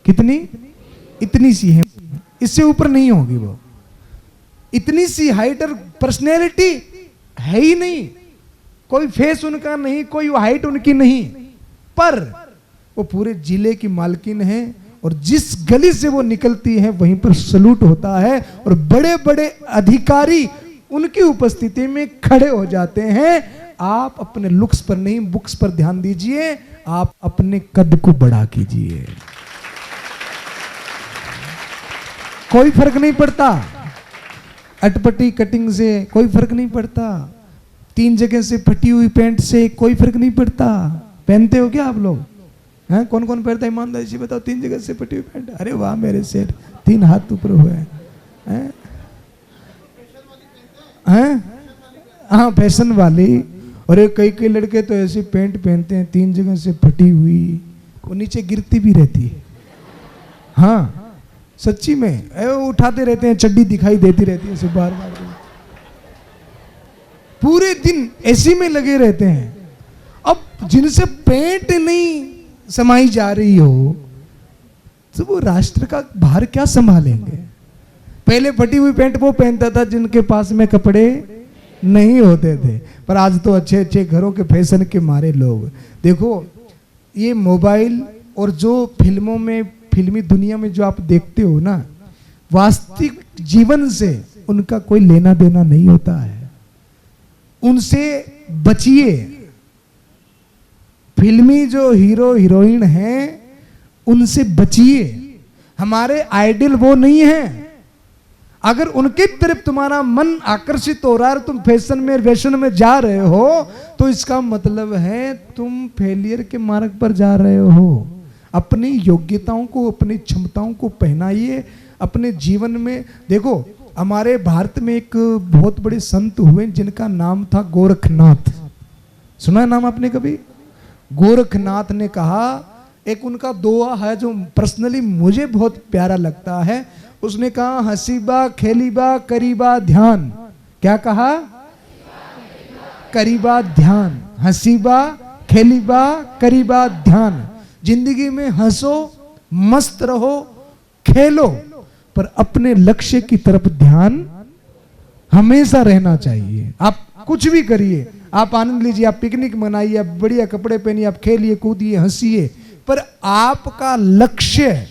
कितनी? इतनी सी है, इससे ऊपर नहीं होगी वो। इतनी सी हाइट और पर्सनैलिटी है ही नहीं, कोई फेस उनका नहीं, कोई हाइट उनकी नहीं, पर वो पूरे जिले की मालकिन है और जिस गली से वो निकलती है वहीं पर सलूट होता है और बड़े बड़े अधिकारी उनकी उपस्थिति में खड़े हो जाते हैं। आप अपने लुक्स पर नहीं, बुक्स पर ध्यान दीजिए, आप अपने कद को बड़ा कीजिए। कोई फर्क नहीं पड़ता, अटपटी कटिंग से कोई फर्क नहीं पड़ता, 3 जगह से फटी हुई पैंट से कोई फर्क नहीं पड़ता। पहनते हो क्या आप लोग? हैं? कौन कौन पहनता है? ईमानदारी से बताओ। 3 जगह से फटी हुई पैंट, अरे वाह मेरे सेठ, 3 हाथ ऊपर हुए हैं। हाँ, फैशन वाली। और कई लड़के तो ऐसी पैंट पहनते हैं 3 जगह से फटी हुई, वो नीचे गिरती भी रहती है। हाँ सच्ची में, वो उठाते रहते हैं, चड्डी दिखाई देती रहती है, सिर्फ बार बार पूरे दिन ऐसी में लगे रहते हैं। अब जिनसे पेट नहीं समाई जा रही हो तो वो राष्ट्र का भार क्या संभालेंगे? पहले फटी हुई पैंट वो पहनता था जिनके पास में कपड़े नहीं होते थे, पर आज तो अच्छे अच्छे घरों के फैशन के मारे लोग। देखो ये मोबाइल और जो फिल्मों में, फिल्मी दुनिया में जो आप देखते हो ना, वास्तविक जीवन से उनका कोई लेना देना नहीं होता है। उनसे बचिए। फिल्मी जो हीरो हीरोइन हैं उनसे बचिए। हमारे आइडल वो नहीं है। अगर उनकी तरफ तुम्हारा मन आकर्षित हो रहा है, तुम फैशन में वैशन में जा रहे हो, तो इसका मतलब है तुम फेलियर के मार्ग पर जा रहे हो। अपनी योग्यताओं को, अपनी क्षमताओं को पहनाइए अपने जीवन में। देखो हमारे भारत में एक बहुत बड़े संत हुए जिनका नाम था गोरखनाथ। सुना है नाम आपने कभी? गोरखनाथ ने कहा, एक उनका दोहा है जो पर्सनली मुझे बहुत प्यारा लगता है। उसने कहा, हसीबा खेलीबा करीबा ध्यान। क्या कहा? करीबा ध्यान। हसीबा खेलीबा करीबा ध्यान। जिंदगी में हंसो, मस्त रहो, खेलो, पर अपने लक्ष्य की तरफ ध्यान हमेशा रहना चाहिए। आप कुछ भी करिए, आप आनंद लीजिए, आप पिकनिक मनाइए, आप बढ़िया कपड़े पहनिए, आप खेलिए कूदिए हंसिए, पर आपका लक्ष्य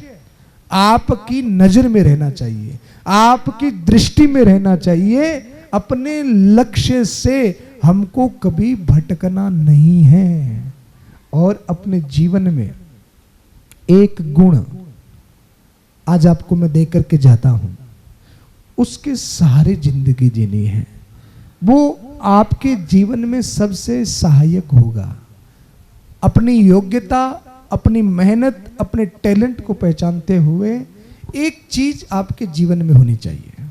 आपकी नजर में रहना चाहिए, आपकी दृष्टि में रहना चाहिए। अपने लक्ष्य से हमको कभी भटकना नहीं है। और अपने जीवन में एक गुण आज आपको मैं दे करके जाता हूं, उसके सहारे जिंदगी जीनी है। वो आपके जीवन में सबसे सहायक होगा। अपनी योग्यता, अपनी मेहनत, अपने टैलेंट को पहचानते हुए एक चीज आपके जीवन में होनी चाहिए,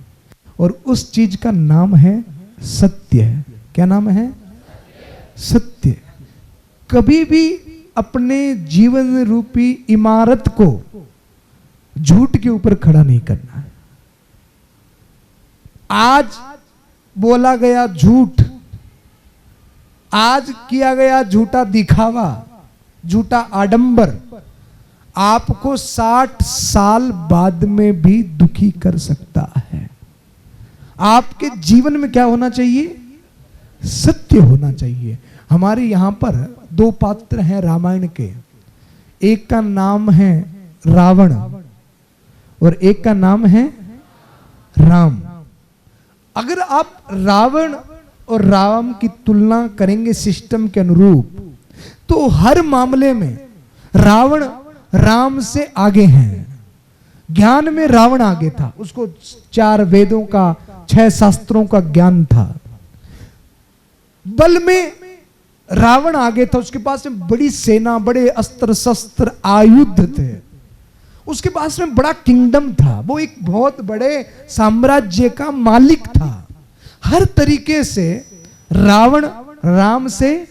और उस चीज का नाम है सत्य। क्या नाम है? सत्य। कभी भी अपने जीवन रूपी इमारत को झूठ के ऊपर खड़ा नहीं करना है। आज बोला गया झूठ आज किया गया झूठा दिखावा, झूठा आडंबर आपको 60 साल बाद में भी दुखी कर सकता है। आपके जीवन में क्या होना चाहिए? सत्य होना चाहिए। हमारे यहां पर 2 पात्र हैं रामायण के, एक का नाम है रावण और एक का नाम है राम। अगर आप रावण और राम की तुलना करेंगे सिस्टम के अनुरूप, तो हर मामले में रावण राम से आगे हैं। ज्ञान में रावण आगे था, उसको 4 वेदों का 6 शास्त्रों का ज्ञान था। बल में रावण आगे था, उसके पास में बड़ी सेना, बड़े अस्त्र शस्त्र आयुध थे, उसके पास में बड़ा किंगडम था, वो एक बहुत बड़े साम्राज्य का मालिक था। हर तरीके से रावण राम से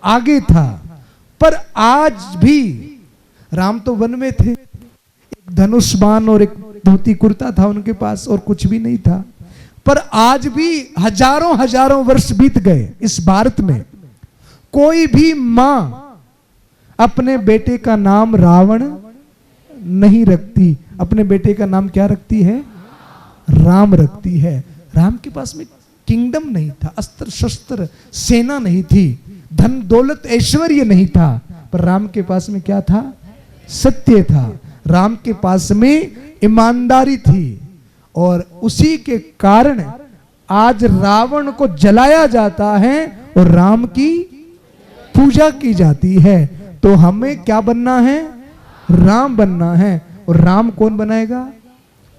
आगे था। पर आज भी राम तो वन में थे, एक धनुष बाण और एक धोती कुर्ता था उनके पास, और कुछ भी नहीं था। पर आज भी हजारों हजारों वर्ष बीत गए, इस भारत में कोई भी मां अपने बेटे का नाम रावण नहीं रखती, अपने बेटे का नाम क्या रखती है? राम रखती है। राम के पास में किंगडम नहीं था, अस्त्र शस्त्र सेना नहीं थी, धन दौलत ऐश्वर्य नहीं था, पर राम के पास में क्या था? सत्य था। राम के पास में ईमानदारी थी, और उसी के कारण आज रावण को जलाया जाता है और राम की पूजा की जाती है। तो हमें क्या बनना है? राम बनना है। और राम कौन बनाएगा?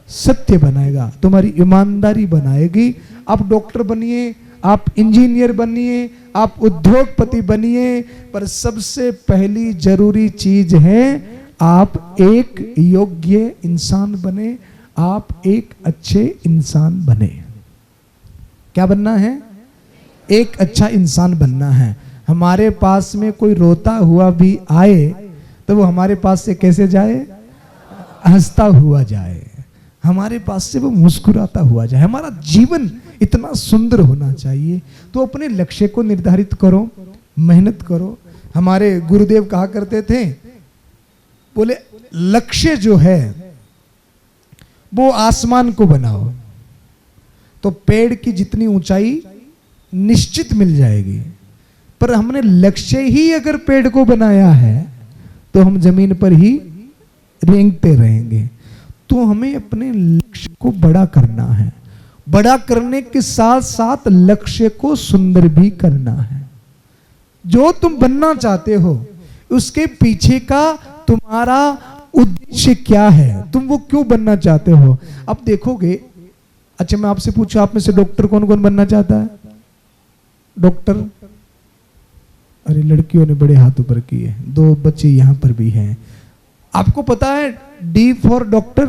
सत्य बनाएगा, तुम्हारी ईमानदारी बनाएगी। आप डॉक्टर बनिए, आप इंजीनियर बनिए, आप उद्योगपति बनिए, पर सबसे पहली जरूरी चीज है आप एक योग्य इंसान बने, आप एक अच्छे इंसान बने। क्या बनना है? एक अच्छा इंसान बनना है। हमारे पास में कोई रोता हुआ भी आए तो वो हमारे पास से कैसे जाए? हंसता हुआ जाए, हमारे पास से वो मुस्कुराता हुआ जाए। हमारा जीवन इतना सुंदर होना चाहिए। तो अपने लक्ष्य को निर्धारित करो, मेहनत करो। हमारे गुरुदेव कहा करते थे, बोले लक्ष्य जो है वो आसमान को बनाओ तो पेड़ की जितनी ऊंचाई निश्चित मिल जाएगी, पर हमने लक्ष्य ही अगर पेड़ को बनाया है तो हम जमीन पर ही रेंगते रहेंगे। तो हमें अपने लक्ष्य को बड़ा करना है, बड़ा करने के साथ साथ लक्ष्य को सुंदर भी करना है। जो तुम बनना चाहते हो उसके पीछे का तुम्हारा उद्देश्य क्या है, तुम वो क्यों बनना चाहते हो। अब देखोगे, अच्छा मैं आपसे पूछूं, आप में से डॉक्टर कौन कौन बनना चाहता है? डॉक्टर? अरे लड़कियों ने बड़े हाथ ऊपर किए, 2 बच्चे यहां पर भी हैं। आपको पता है डी फॉर डॉक्टर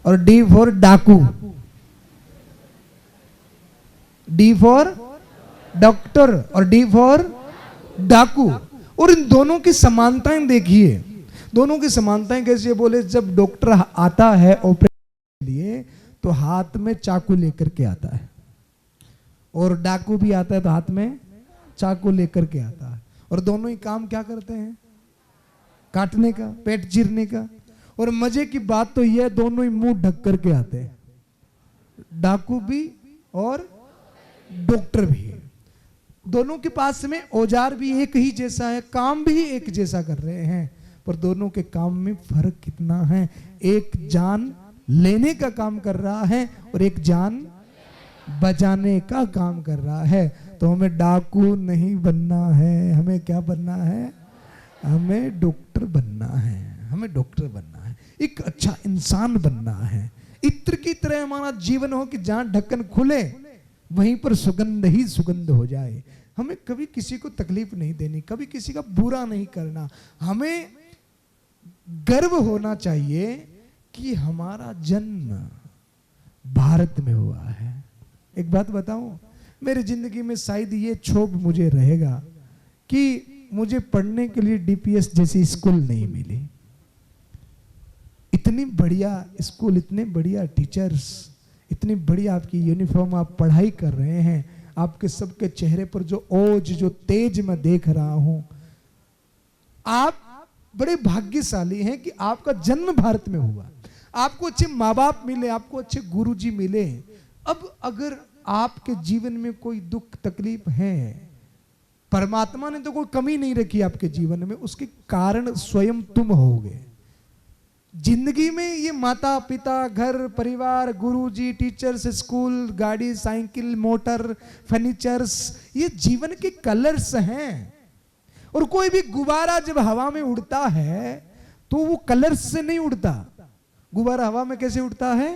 और डी फॉर डाकू, डी फॉर डॉक्टर और डी फॉर डाकू। और इन दोनों की समानताएं देखिए, दोनों की समानताएं कैसी है? बोले जब डॉक्टर आता है ऑपरेशन के लिए तो हाथ में चाकू लेकर के आता है, और डाकू भी आता है तो हाथ में चाकू लेकर के आता है, और दोनों ही काम क्या करते हैं? काटने का, पेट चीरने का। और मजे की बात तो यह, दोनों ही मुंह ढक करके आते हैं, डाकू भी और डॉक्टर भी। दोनों के पास में औजार भी एक ही जैसा है, काम भी एक जैसा कर रहे हैं, पर दोनों के काम में फर्क कितना है। एक जान लेने का काम कर रहा है और एक जान बचाने का काम कर रहा है। तो हमें डाकू नहीं बनना है, हमें क्या बनना है? हमें डॉक्टर बनना है, हमें डॉक्टर बनना है, एक अच्छा इंसान बनना है। इत्र की तरह हमारा जीवन हो कि जहां ढक्कन खुले वहीं पर सुगंध ही सुगंध हो जाए। हमें कभी किसी को तकलीफ नहीं देनी, कभी किसी का बुरा नहीं करना। हमें गर्व होना चाहिए कि हमारा जन्म भारत में हुआ है। एक बात बताऊं, मेरी जिंदगी में शायद ये क्षोभ मुझे रहेगा कि मुझे पढ़ने के लिए डीपीएस जैसी स्कूल नहीं मिली। इतनी बढ़िया स्कूल, इतने बढ़िया टीचर्स, इतनी बढ़िया आपकी यूनिफॉर्म, आप पढ़ाई कर रहे हैं, आपके सबके चेहरे पर जो ओज, जो तेज मैं देख रहा हूं, आप बड़े भाग्यशाली हैं कि आपका जन्म भारत में हुआ, आपको अच्छे माँ बाप मिले, आपको अच्छे गुरुजी मिले। अब अगर आपके जीवन में कोई दुख तकलीफ है, परमात्मा ने तो कोई कमी नहीं रखी आपके जीवन में, उसके कारण स्वयं तुम होगे। जिंदगी में ये माता पिता, घर परिवार, गुरुजी, टीचर्स, स्कूल, गाड़ी, साइकिल, मोटर, फर्नीचर्स, ये जीवन के कलर्स हैं। और कोई भी गुब्बारा जब हवा में उड़ता है तो वो कलर्स से नहीं उड़ता। गुब्बारा हवा में कैसे उड़ता है?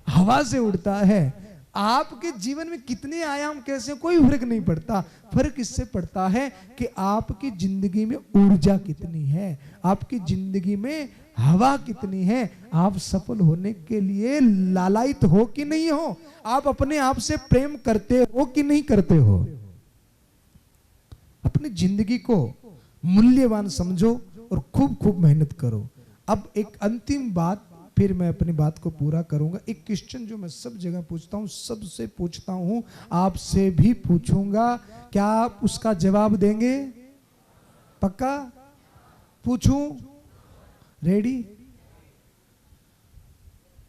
हवा से उड़ता है। आपके जीवन में कितने आयाम कैसे, कोई फर्क नहीं पड़ता। फर्क इससे पड़ता है कि आपकी जिंदगी में ऊर्जा कितनी है, आपकी जिंदगी में हवा कितनी है। आप सफल होने के लिए लालायित हो कि नहीं हो, आप अपने आप से प्रेम करते हो कि नहीं करते हो। अपनी जिंदगी को मूल्यवान समझो और खूब खूब मेहनत करो। अब एक अंतिम बात, फिर मैं अपनी बात को पूरा करूंगा। एक क्वेश्चन जो मैं सब जगह पूछता हूं, सबसे पूछता हूं, आपसे भी पूछूंगा, क्या आप उसका जवाब देंगे? पक्का? पूछूं? रेडी?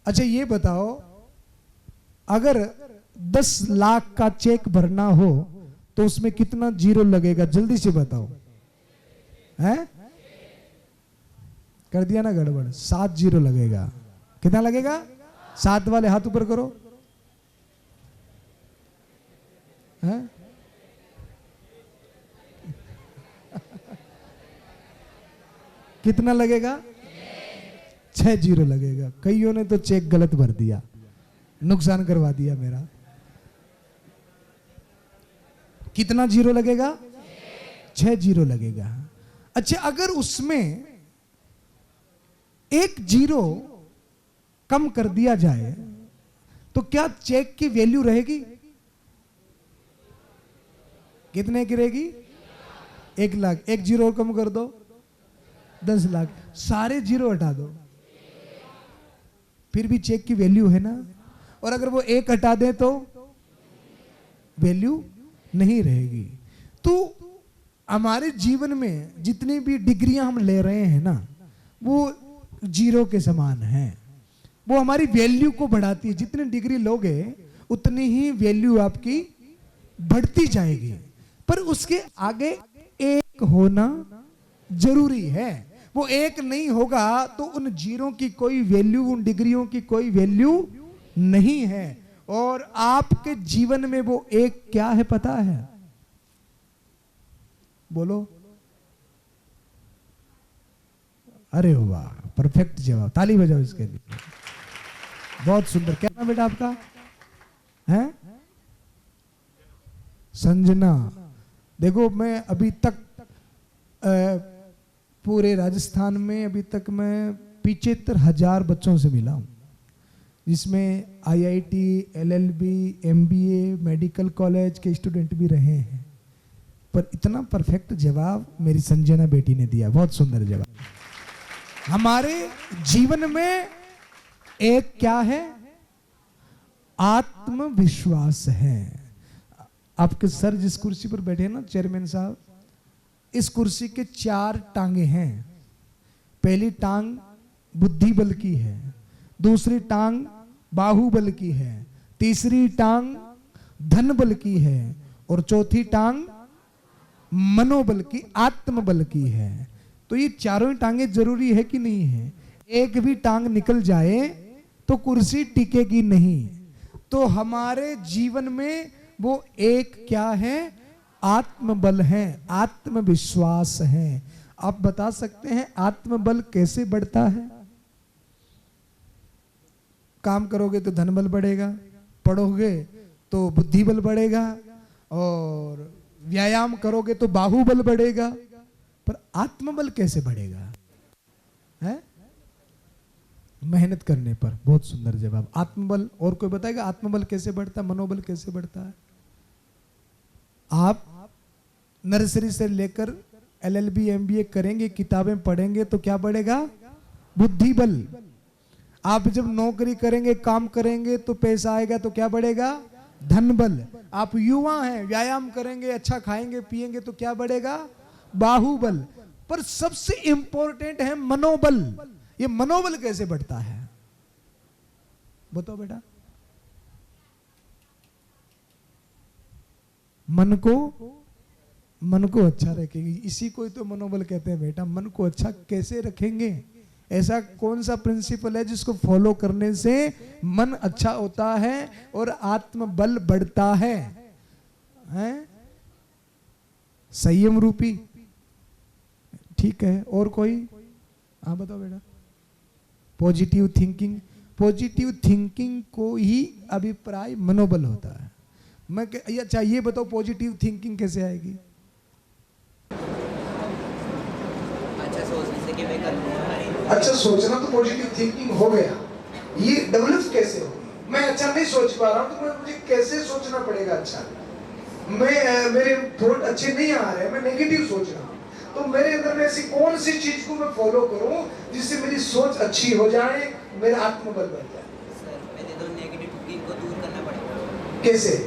अच्छा ये बताओ, अगर 10 लाख का चेक भरना हो तो उसमें कितना जीरो लगेगा? जल्दी से बताओ। हैं? कर दिया ना गड़बड़। 7 जीरो लगेगा। कितना लगेगा? 7 वाले हाथ ऊपर करो। हैं? कितना लगेगा? 6 जीरो लगेगा। कईयों ने तो चेक गलत भर दिया, नुकसान करवा दिया मेरा। कितना जीरो लगेगा? 6 जीरो लगेगा। अच्छा, अगर उसमें 1 जीरो कम कर दिया जाए तो क्या चेक की वैल्यू रहेगी? कितने की रहेगी? 1 लाख। 1 जीरो और कम कर दो, 10 लाख। सारे जीरो हटा दो, फिर भी चेक की वैल्यू है ना। और अगर वो 1 हटा दे तो वैल्यू नहीं रहेगी। तो हमारे जीवन में जितनी भी डिग्रियां हम ले रहे हैं ना, वो जीरो के समान है। वो हमारी वैल्यू को बढ़ाती है। जितनी डिग्री लोगे उतनी ही वैल्यू आपकी बढ़ती जाएगी। पर उसके आगे 1 होना जरूरी है। वो 1 नहीं होगा तो उन जीरो की कोई वैल्यू, उन डिग्रियों की कोई वैल्यू नहीं है। और आपके जीवन में वो 1 क्या है पता है? बोलो। अरे वाह, परफेक्ट जवाब, ताली बजाओ इसके लिए। बहुत सुंदर। क्या नाम बेटा आपका है? संजना। देखो, मैं अभी तक पूरे राजस्थान में अभी तक मैं 75,000 बच्चों से मिला हूं, जिसमें IIT, LLB, MBA, medical college के स्टूडेंट भी रहे हैं। पर इतना परफेक्ट जवाब मेरी संजना बेटी ने दिया। बहुत सुंदर जवाब। हमारे जीवन में 1 क्या है? आत्मविश्वास है। आपके सर जिस कुर्सी पर बैठे हैं ना, चेयरमैन साहब, इस कुर्सी के 4 टांगे हैं। पहली टांग बुद्धि बल की है, दूसरी टांग बाहुबल की है, तीसरी टांग धन बल की है, और चौथी टांग मनोबल की, आत्मबल की है। तो ये चारों टांगे जरूरी है कि नहीं है? एक भी टांग निकल जाए तो कुर्सी टिकेगी नहीं। तो हमारे जीवन में वो 1 क्या है? आत्मबल है, आत्मविश्वास है। आप बता सकते हैं आत्मबल कैसे बढ़ता है? काम करोगे तो धन बल बढ़ेगा, पढ़ोगे तो बुद्धि बल बढ़ेगा, और व्यायाम करोगे तो बाहुबल बढ़ेगा। पर आत्मबल कैसे बढ़ेगा? है? मेहनत करने पर। बहुत सुंदर जवाब। आत्मबल, और कोई बताएगा आत्मबल कैसे बढ़ता है, मनोबल कैसे बढ़ता है? आप नर्सरी से लेकर LLB, MBA करेंगे, किताबें पढ़ेंगे तो क्या बढ़ेगा? बुद्धि बल। आप जब नौकरी करेंगे, काम करेंगे तो पैसा आएगा तो क्या बढ़ेगा? धन बल। आप युवा हैं, व्यायाम करेंगे, अच्छा खाएंगे पिएंगे तो क्या बढ़ेगा? बाहुबल। पर सबसे इंपॉर्टेंट है मनोबल। ये मनोबल कैसे बढ़ता है बताओ बेटा? मन को अच्छा रखेंगे, इसी को ही तो मनोबल कहते हैं बेटा। मन को अच्छा कैसे रखेंगे? ऐसा कौन सा प्रिंसिपल है जिसको फॉलो करने से मन अच्छा होता है और आत्मबल बढ़ता है? हैं? संयम रूपी, ठीक है। और कोई? हाँ बताओ बेटा। Positive thinking. पॉजिटिव थिंकिंग को ही अभिप्राय मनोबल होता है। मैं अच्छा ये बताओ पॉजिटिव थिंकिंग कैसे आएगी? अच्छा सोचना तो पॉजिटिव थिंकिंग हो गया। ये डेवलप कैसे होगी? मैं अच्छा नहीं सोच पा रहा हूं तो मुझे कैसे सोचना पड़ेगा? अच्छा मेरे थॉट अच्छे नहीं आ रहे, मैं नेगेटिव सोच रहा हूं, तो मेरे अंदर में ऐसी कौन सी चीज को मैं फॉलो करूं जिससे मेरी सोच अच्छी हो जाए, मेरा आत्मबल बढ़ जाए? सर पहले तो नेगेटिव थिंकिंग को दूर करना पड़ेगा। कैसे?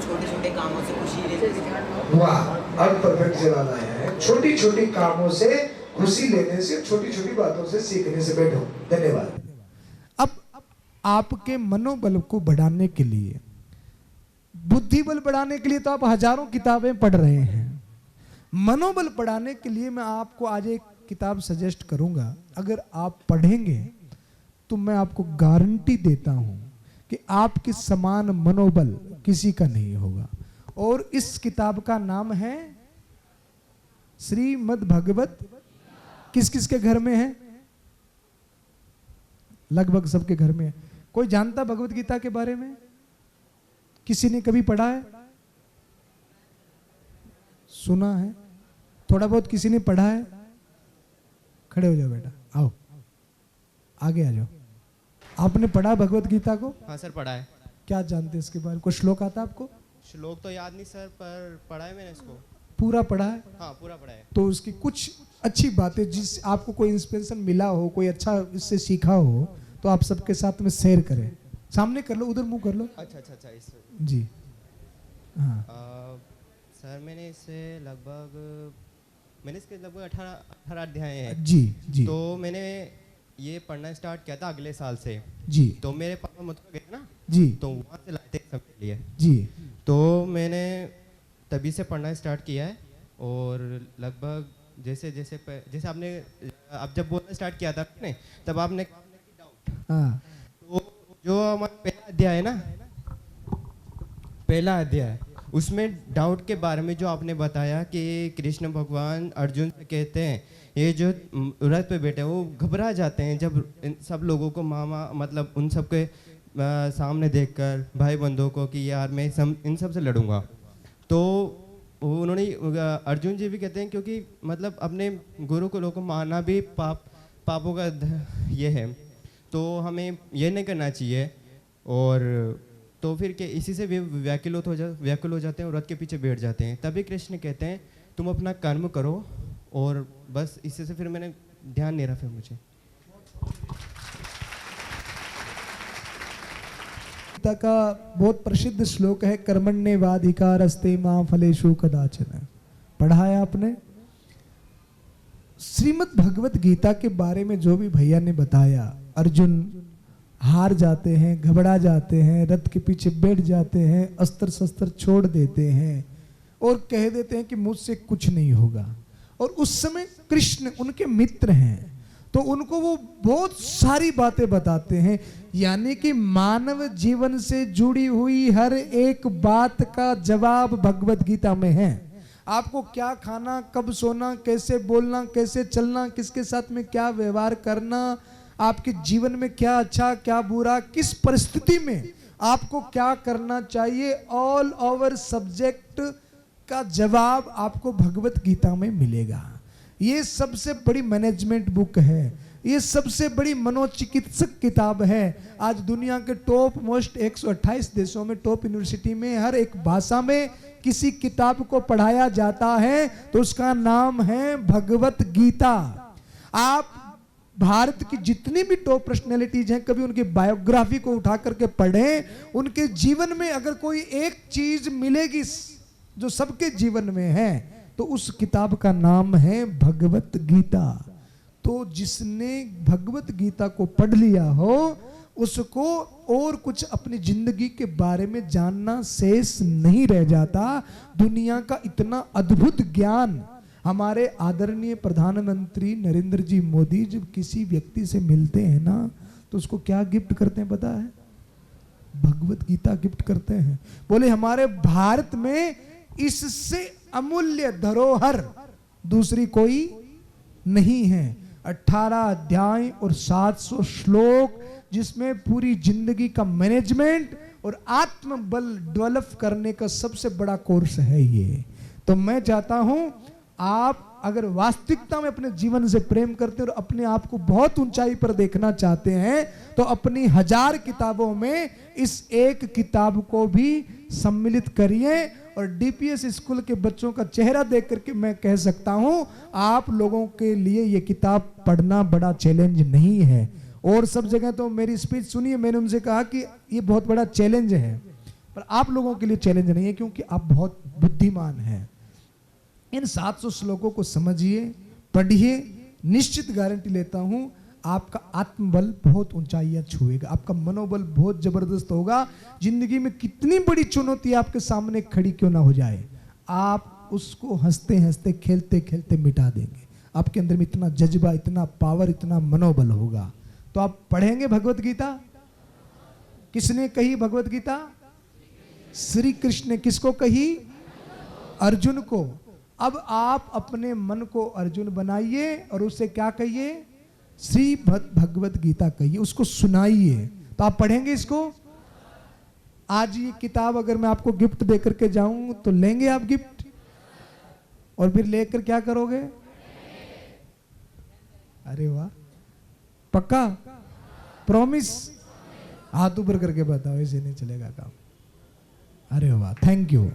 छोटे छोटे कामों से खुशी लेने से। वाह, अब परफेक्ट जवाब आया है। छोटी छोटी कामों से खुशी लेने से, छोटी छोटी बातों से सीखने से। बैठो, धन्यवाद। अब आपके मनोबल को बढ़ाने के लिए, बुद्धि बल बढ़ाने के लिए तो आप हजारों किताबें पढ़ रहे हैं। मनोबल बढ़ाने के लिए मैं आपको आज एक किताब सजेस्ट करूंगा। अगर आप पढ़ेंगे तो मैं आपको गारंटी देता हूं कि आपके समान मनोबल किसी का नहीं होगा। और इस किताब का नाम है श्रीमद् भगवत। किस किस के घर में है? लगभग सबके घर में है। कोई जानता भगवत गीता के बारे में? किसी ने कभी पढ़ा है? सुना है? थोड़ा बहुत किसी ने पढ़ा है? खड़े हो जाओ बेटा, आओ आगे आ जाओ। आपने पढ़ा भगवत गीता को? हाँ सर पढ़ा है। क्या जानते हैं इसके बारे में? कुछ श्लोक आता आपको? श्लोक तो याद नहीं सर, पर पढ़ा है मैंने इसको। पूरा पढ़ा है? हाँ पूरा पढ़ा है। तो उसकी कुछ अच्छी बातें जिस आपको कोई इंस्पिरेशन मिला हो, कोई अच्छा इससे सीखा हो, तो आप सबके साथ में शेयर करें। सामने कर लो, उधर मुंह कर लो। अच्छा इस जी हाँ। सर मैंने इससे इसके लगभग 18 अध्याय हैं। जी तो मैंने ये पढ़ना स्टार्ट किया था अगले साल से। जी तो मेरे पापा मुझको गए ना जी तो वहाँ से लाए थे सबके लिए जी। तो मैंने तभी से पढ़ना स्टार्ट किया है। और लगभग जैसे आपने अब जब बोलना स्टार्ट किया था आपने, तब आपने हाँ। तो जो हमारा पहला अध्याय है ना, पहला अध्याय, उसमें डाउट के बारे में जो आपने बताया कि कृष्ण भगवान अर्जुन से कहते हैं, ये जो रथ पे बैठे हैं वो घबरा जाते हैं जब इन सब लोगों को मामा मतलब उन सब के सामने देखकर भाई बंधुओं को कि यार मैं इन सब से लड़ूंगा। तो उन्होंने अर्जुन जी भी कहते हैं क्योंकि मतलब अपने गुरु को लोगों को मारना भी पापों का ये है, तो हमें ये नहीं करना चाहिए। और तो फिर के इसी से भी व्याकुल हो जाते हैं और रथ के पीछे बैठ जाते हैं। तभी कृष्ण कहते हैं तुम अपना कर्म करो, और बस इसी से फिर मैंने ध्यान नहीं रहा फिर मुझे। गीता का बहुत प्रसिद्ध श्लोक है, कर्मण्येवाधिकारस्ते मा फलेषु कदाचन। पढ़ा है आपने? श्रीमद् भगवत गीता के बारे में जो भी भैया ने बताया, अर्जुन हार जाते हैं, घबरा जाते हैं, रथ के पीछे बैठ जाते हैं, अस्त्र शस्त्र छोड़ देते हैं और कह देते हैं कि मुझसे कुछ नहीं होगा। और उस समय कृष्ण उनके मित्र हैं, तो उनको वो बहुत सारी बातें बताते हैं। यानी कि मानव जीवन से जुड़ी हुई हर एक बात का जवाब भगवत गीता में है। आपको क्या खाना, कब सोना, कैसे बोलना, कैसे चलना, किसके साथ में क्या व्यवहार करना, आपके जीवन में क्या अच्छा क्या बुरा, किस परिस्थिति में आपको क्या करना चाहिए, ऑल ओवर सब्जेक्ट का जवाब आपको भगवत गीता में मिलेगा। ये सबसे बड़ी मैनेजमेंट बुक है, ये सबसे बड़ी मनोचिकित्सक किताब है। आज दुनिया के टॉप मोस्ट 128 देशों में, टॉप यूनिवर्सिटी में, हर एक भाषा में किसी किताब को पढ़ाया जाता है तो उसका नाम है भगवत गीता। आप भारत की जितनी भी टॉप पर्सनैलिटीज हैं, कभी उनकी बायोग्राफी को उठा करके पढ़ें। उनके जीवन में अगर कोई एक चीज मिलेगी जो सबके जीवन में है, तो उस किताब का नाम है भगवत गीता। तो जिसने भगवत गीता को पढ़ लिया हो, उसको और कुछ अपनी जिंदगी के बारे में जानना शेष नहीं रह जाता। दुनिया का इतना अद्भुत ज्ञान हमारे आदरणीय प्रधानमंत्री नरेंद्र जी मोदी जब किसी व्यक्ति से मिलते हैं ना, तो उसको क्या गिफ्ट करते हैं पता है? भगवत गीता गिफ्ट करते हैं। बोले हमारे भारत में इससे अमूल्य धरोहर दूसरी कोई नहीं है। 18 अध्याय और 700 श्लोक, जिसमें पूरी जिंदगी का मैनेजमेंट और आत्मबल डेवलप करने का सबसे बड़ा कोर्स है ये। तो मैं चाहता हूं आप अगर वास्तविकता में अपने जीवन से प्रेम करते हैं और अपने आप को बहुत ऊंचाई पर देखना चाहते हैं, तो अपनी 1000 किताबों में इस एक किताब को भी सम्मिलित करिए। और डीपीएस स्कूल के बच्चों का चेहरा देख करके मैं कह सकता हूं, आप लोगों के लिए ये किताब पढ़ना बड़ा चैलेंज नहीं है। और सब जगह तो मेरी स्पीच सुनिए, मैंने उनसे कहा कि ये बहुत बड़ा चैलेंज है, पर आप लोगों के लिए चैलेंज नहीं है, क्योंकि आप बहुत बुद्धिमान हैं। इन 700 श्लोकों को समझिए, पढ़िए, निश्चित गारंटी लेता हूं आपका आत्मबल बहुत ऊंचाइयां छुएगा, आपका मनोबल बहुत जबरदस्त होगा। जिंदगी में कितनी बड़ी चुनौती आपके सामने खड़ी क्यों ना हो जाए, आप उसको हंसते हंसते खेलते खेलते मिटा देंगे। आपके अंदर में इतना जज्बा, इतना पावर, इतना मनोबल होगा। तो आप पढ़ेंगे भगवत गीता। किसने कही भगवत गीता? श्री कृष्ण ने। किसको कही? अर्जुन को। अब आप अपने मन को अर्जुन बनाइए और उससे क्या कहिए? श्री भगवत गीता कहिए, उसको सुनाइए। तो आप पढ़ेंगे इसको। आज ये किताब अगर मैं आपको गिफ्ट देकर के जाऊं तो लेंगे आप गिफ्ट? और फिर लेकर क्या करोगे? अरे वाह, पक्का? प्रॉमिस? हाथ ऊपर करके बताओ, ऐसे नहीं चलेगा काम। अरे वाह, थैंक यू,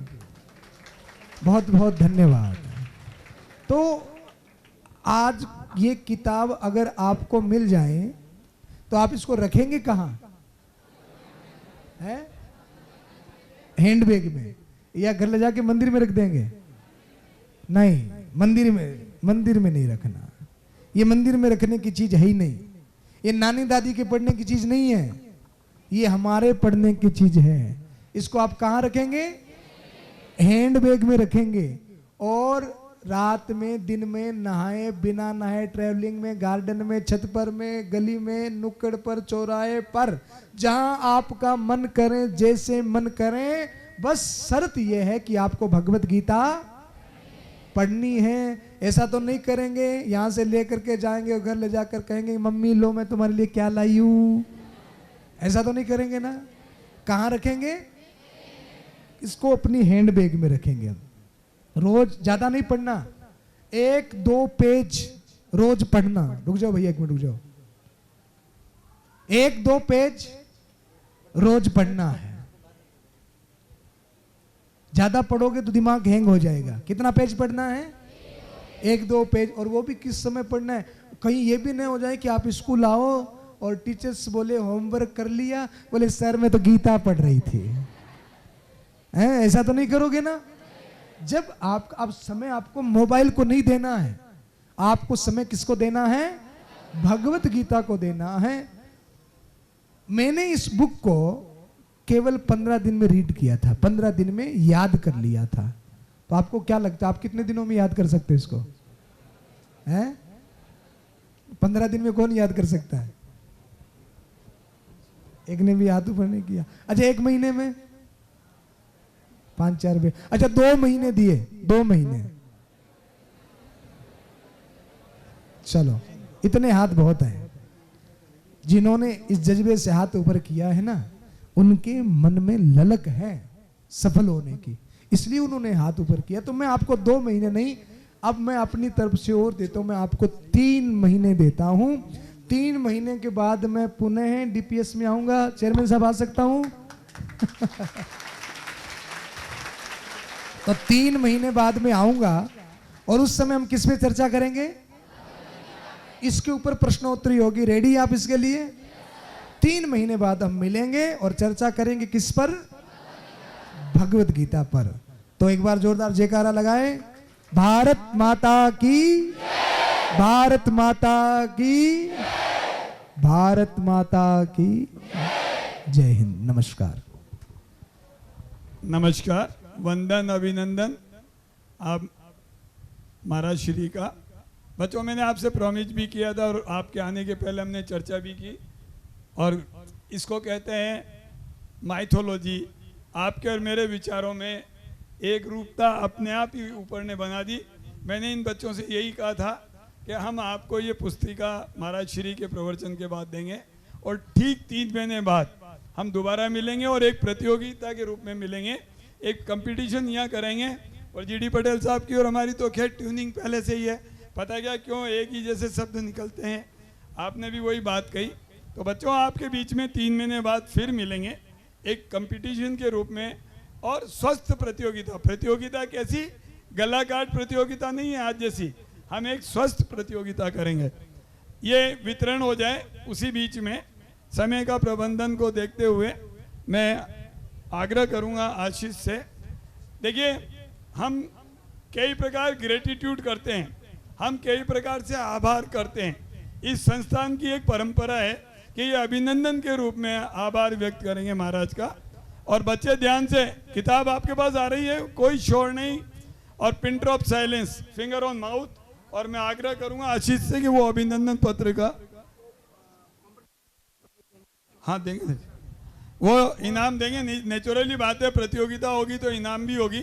बहुत बहुत धन्यवाद। तो आज ये किताब अगर आपको मिल जाए तो आप इसको रखेंगे कहाँ? है हैंडबैग में या घर ले जाके मंदिर में रख देंगे? नहीं, मंदिर में नहीं रखना। ये मंदिर में रखने की चीज है ही नहीं। ये नानी दादी के पढ़ने की चीज नहीं है, ये हमारे पढ़ने की चीज है। इसको आप कहाँ रखेंगे? हैंडबैग में रखेंगे। और रात में, दिन में, नहाए, बिना नहाए, ट्रैवलिंग में, गार्डन में, छत पर में, गली में, नुक्कड़ पर, चौराहे पर, जहां आपका मन करे, जैसे मन करे, बस शर्त यह है कि आपको भगवत गीता पढ़नी है। ऐसा तो नहीं करेंगे यहां से लेकर के जाएंगे और घर ले जाकर कहेंगे मम्मी लो मैं तुम्हारे लिए क्या लाई हूं। ऐसा तो नहीं करेंगे ना। कहां रखेंगे? इसको अपनी हैंडबैग में रखेंगे। रोज ज्यादा नहीं पढ़ना, 1-2 पेज रोज पढ़ना। रुक जाओ भैया, 1 मिनट रुक जाओ। 1-2 पेज रोज पढ़ना है। ज्यादा पढ़ोगे तो दिमाग हैंग हो जाएगा। कितना पेज पढ़ना है? 1-2 पेज। और वो भी किस समय पढ़ना है? कहीं ये भी नहीं हो जाए कि आप स्कूल आओ और टीचर्स बोले होमवर्क कर लिया, बोले सर मैं तो गीता पढ़ रही थी। ऐसा तो नहीं करोगे ना। जब आप समय आपको मोबाइल को नहीं देना है, आपको समय किसको देना है? भगवत गीता को देना है। मैंने इस बुक को केवल 15 दिन में रीड किया था, 15 दिन में याद कर लिया था। तो आपको क्या लगता है आप कितने दिनों में याद कर सकते हो इसको? हैं? 15 दिन में कौन याद कर सकता है? एक ने भी याद ऊपर नहीं किया। अच्छा 1 महीने में 5-4 पे। अच्छा 2 महीने दिए, 2 महीने। चलो इतने हाथ बहुत हैं। जिन्होंने इस जज्बे से हाथ ऊपर किया है ना, उनके मन में ललक है सफल होने की, इसलिए उन्होंने हाथ ऊपर किया। तो मैं आपको 2 महीने नहीं, अब मैं अपनी तरफ से और देता हूं, मैं आपको 3 महीने देता हूं। 3 महीने के बाद मैं पुनः डीपीएस में आऊंगा। चेयरमैन साहब आ सकता हूं? तो 3 महीने बाद में आऊंगा और उस समय हम किस पे चर्चा करेंगे? इसके ऊपर प्रश्नोत्तरी होगी। रेडी आप इसके लिए? 3 महीने बाद हम मिलेंगे और चर्चा करेंगे किस पर? भगवत गीता पर। तो एक बार जोरदार जयकारा लगाएं। भारत माता की, भारत माता की, भारत माता की जय हिंद। नमस्कार। नमस्कार, वंदन, अभिनंदन आप महाराज श्री का। बच्चों, मैंने आपसे प्रॉमिस भी किया था और आपके आने के पहले हमने चर्चा भी की, और इसको कहते हैं माइथोलॉजी। आपके और मेरे विचारों में एक रूपता अपने आप ही ऊपर ने बना दी। मैंने इन बच्चों से यही कहा था कि हम आपको ये पुस्तिका महाराज श्री के प्रवचन के बाद देंगे, और ठीक 3 महीने बाद हम दोबारा मिलेंगे और एक प्रतियोगिता के रूप में मिलेंगे, एक कंपटीशन यहाँ करेंगे। और जीडी पटेल साहब की और हमारी तो खैर ट्यूनिंग पहले से ही है, पता क्या क्यों एक ही जैसे शब्द निकलते हैं। आपने भी वही बात कही। तो बच्चों, आपके बीच में 3 महीने बाद फिर मिलेंगे एक कंपटीशन के रूप में, और स्वस्थ प्रतियोगिता। प्रतियोगिता कैसी? गला काट प्रतियोगिता नहीं है आज जैसी, हम एक स्वस्थ प्रतियोगिता करेंगे। ये वितरण हो जाए उसी बीच में, समय का प्रबंधन को देखते हुए मैं आग्रह करूंगा आशीष से। देखिए, हम कई प्रकार ग्रेटिट्यूड करते हैं, हम कई प्रकार से आभार करते हैं। इस संस्थान की एक परंपरा है कि ये अभिनंदन के रूप में आभार व्यक्त करेंगे महाराज का। और बच्चे ध्यान से, किताब आपके पास आ रही है, कोई शोर नहीं, और pin drop silence, finger on mouth. और मैं आग्रह करूंगा आशीष से कि वो अभिनंदन पत्र का हाँ देंगे, वो इनाम देंगे। नेचुरली बात है, प्रतियोगिता होगी तो इनाम भी होगी।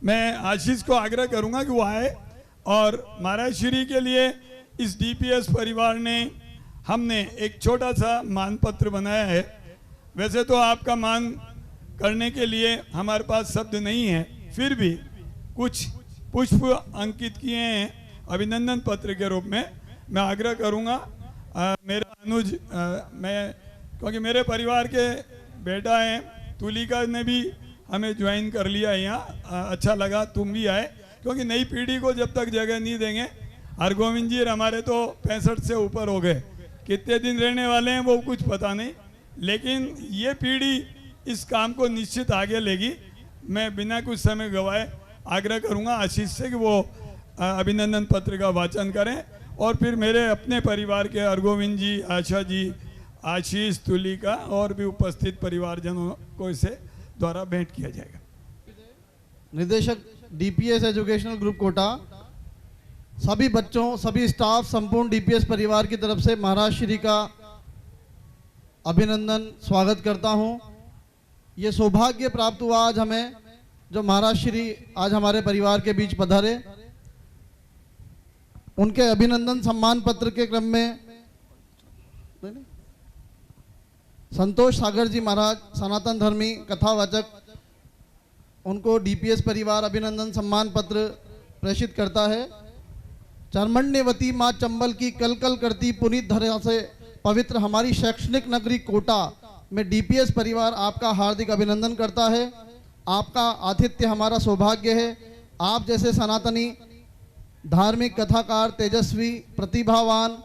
मैं आशीष को आग्रह करूंगा कि वो आए। और महाराज श्री के लिए इस डीपीएस परिवार ने, हमने एक छोटा सा मानपत्र बनाया है। वैसे तो आपका मान करने के लिए हमारे पास शब्द नहीं है, फिर भी कुछ पुष्प अंकित किए हैं अभिनंदन पत्र के रूप में। मैं आग्रह करूंगा, मेरा अनुज, मैं क्योंकि मेरे परिवार के बेटा हैं, तुलिका ने भी हमें ज्वाइन कर लिया यहाँ, अच्छा लगा तुम भी आए, क्योंकि नई पीढ़ी को जब तक जगह नहीं देंगे। हरगोविंद जी हमारे तो 65 से ऊपर हो गए, कितने दिन रहने वाले हैं वो कुछ पता नहीं, लेकिन ये पीढ़ी इस काम को निश्चित आगे लेगी। मैं बिना कुछ समय गवाए आग्रह करूंगा आशीष से कि वो अभिनंदन पत्र का वाचन करें, और फिर मेरे अपने परिवार के हरगोविंद जी, आशा जी, आशीष, तुलिका और भी उपस्थित परिवारजनों को इसे द्वारा भेंट किया जाएगा। निदेशक डीपीएस एजुकेशनल ग्रुप कोटा, सभी बच्चों, सभी स्टाफ, संपूर्ण डीपीएस परिवार की तरफ से महाराज श्री का अभिनंदन स्वागत करता हूं। ये सौभाग्य प्राप्त हुआ आज हमें, जो महाराज श्री आज हमारे परिवार के बीच पधारे। उनके अभिनंदन सम्मान पत्र के क्रम में संतोष सागर जी महाराज, सनातन धर्मी कथावाचक, उनको डीपीएस परिवार अभिनंदन सम्मान पत्र प्रेषित करता है। चरमण्यवती माँ चंबल की कल कल करती पुनीत धरा से पवित्र हमारी शैक्षणिक नगरी कोटा में डीपीएस परिवार आपका हार्दिक अभिनंदन करता है। आपका आतिथ्य हमारा सौभाग्य है। आप जैसे सनातनी धार्मिक कथाकार, तेजस्वी, प्रतिभावान,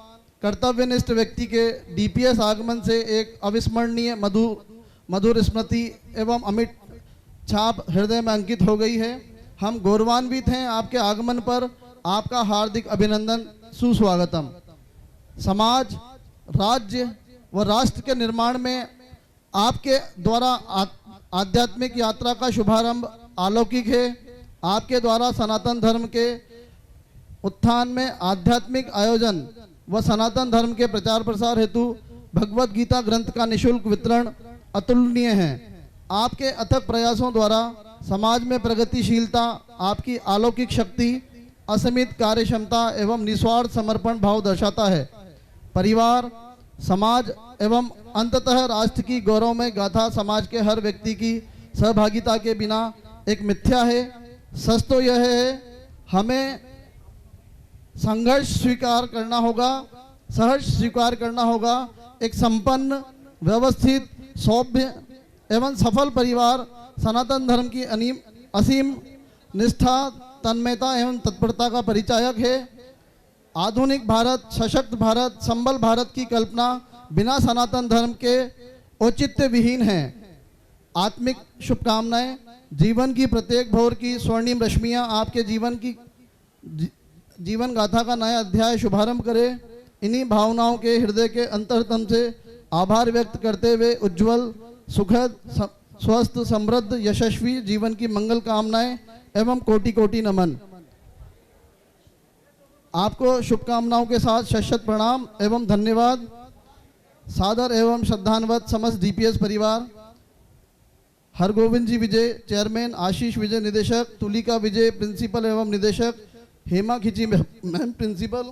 कर्तव्यनिष्ठ व्यक्ति के डीपीएस आगमन से एक अविस्मरणीय मधुर स्मृति एवं अमिट छाप हृदय में अंकित हो गई है। हम गौरवान्वित हैं आपके आगमन पर। आपका हार्दिक अभिनंदन, सुस्वागतम। समाज, राज्य व राष्ट्र के निर्माण में आपके द्वारा आध्यात्मिक यात्रा का शुभारंभ अलौकिक है। आपके द्वारा सनातन धर्म के उत्थान में आध्यात्मिक आयोजन व सनातन धर्म के प्रचार प्रसार हेतु भगवत गीता ग्रंथ का निशुल्क वितरण अतुलनीय है। आपके अथक प्रयासों द्वारा समाज में प्रगतिशीलता, आपकी अलौकिक शक्ति, असीमित कार्य क्षमता एवं निस्वार्थ समर्पण भाव दर्शाता है। परिवार, समाज एवं अंततः राष्ट्र की गौरवमय गाथा समाज के हर व्यक्ति की सहभागिता के बिना एक मिथ्या है। सच तो यह है, हमें संघर्ष स्वीकार करना होगा, सहर्ष स्वीकार करना होगा। एक संपन्न, व्यवस्थित, सौभ्य एवं सफल परिवार सनातन धर्म की असीम निष्ठा, तन्मयता एवं तत्परता का परिचायक है। आधुनिक भारत, सशक्त भारत, संबल भारत की कल्पना बिना सनातन धर्म के औचित्य विहीन है। आत्मिक शुभकामनाएं। जीवन की प्रत्येक भोर की स्वर्णिम रश्मियां आपके जीवन गाथा का नया अध्याय शुभारंभ करे। इन्हीं भावनाओं के हृदय के अंतरतम से आभार व्यक्त करते हुए उज्जवल, सुखद, स्वस्थ, समृद्ध, यशस्वी जीवन की मंगल कामनाएं एवं कोटि कोटि नमन। आपको शुभकामनाओं के साथ शत प्रणाम एवं धन्यवाद। सादर एवं श्रद्धान्वित समस्त डीपीएस परिवार। हरगोविंद जी विजय चेयरमैन, आशीष विजय निदेशक, तुलिका विजय प्रिंसिपल एवं निदेशक, हेमा खिची मैम प्रिंसिपल।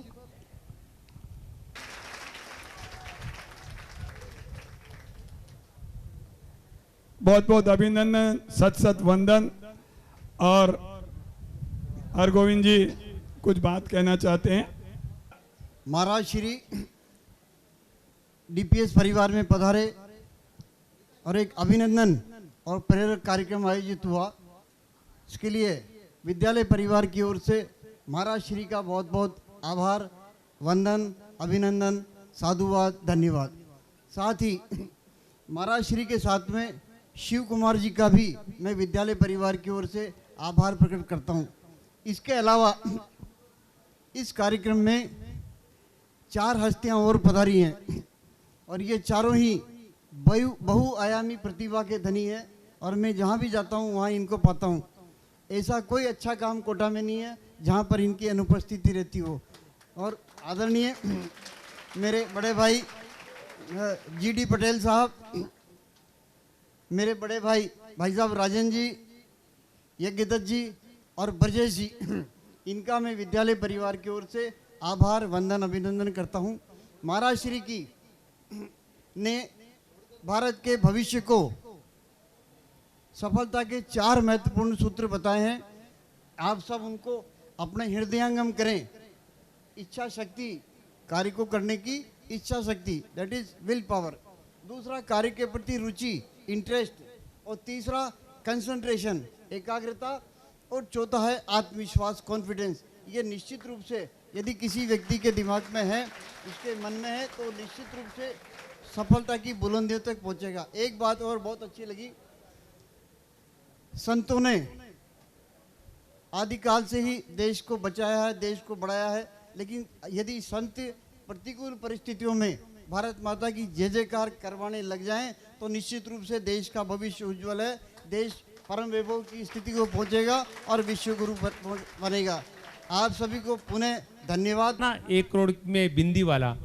बहुत बहुत अभिनंदन, सत वंदन। और हरगोविंद जी कुछ बात कहना चाहते हैं। महाराज श्री डीपीएस परिवार में पधारे और एक अभिनंदन और प्रेरक कार्यक्रम आयोजित हुआ, इसके लिए विद्यालय परिवार की ओर से महाराज श्री का बहुत बहुत आभार, वंदन, अभिनंदन, साधुवाद, धन्यवाद। साथ ही महाराज श्री के साथ में शिव कुमार जी का भी मैं विद्यालय परिवार की ओर से आभार प्रकट करता हूँ। इसके अलावा इस कार्यक्रम में 4 हस्तियाँ और पधारी हैं और ये चारों ही बहुआयामी प्रतिभा के धनी है और मैं जहाँ भी जाता हूँ वहाँ इनको पाता हूँ। ऐसा कोई अच्छा काम कोटा में नहीं है जहाँ पर इनकी अनुपस्थिति रहती हो। और आदरणीय मेरे बड़े भाई जीडी पटेल साहब, मेरे बड़े भाई साहब राजन जी, यज्ञदत्त जी और ब्रजेश जी, इनका मैं विद्यालय परिवार की ओर से आभार, वंदन, अभिनंदन करता हूँ। महाराज श्री की ने भारत के भविष्य को सफलता के 4 महत्वपूर्ण सूत्र बताए हैं। आप सब उनको अपने हृदयंगम करें। इच्छा शक्ति, कार्य को करने की इच्छा शक्ति, दैट इज विल पावर। दूसरा, कार्य के प्रति रुचि, इंटरेस्ट। और तीसरा, कंसंट्रेशन, एकाग्रता। और चौथा है आत्मविश्वास, कॉन्फिडेंस। ये निश्चित रूप से यदि किसी व्यक्ति के दिमाग में है, उसके मन में है, तो निश्चित रूप से सफलता की बुलंदियों तक पहुंचेगा। एक बात और बहुत अच्छी लगी, संतों ने आदिकाल से ही देश को बचाया है, देश को बढ़ाया है। लेकिन यदि संत प्रतिकूल परिस्थितियों में भारत माता की जय जयकार करवाने लग जाएं, तो निश्चित रूप से देश का भविष्य उज्जवल है। देश परम वैभव की स्थिति को पहुंचेगा और विश्व गुरु बनेगा। आप सभी को पुनः धन्यवाद। ना 1 करोड़ में बिंदी वाला,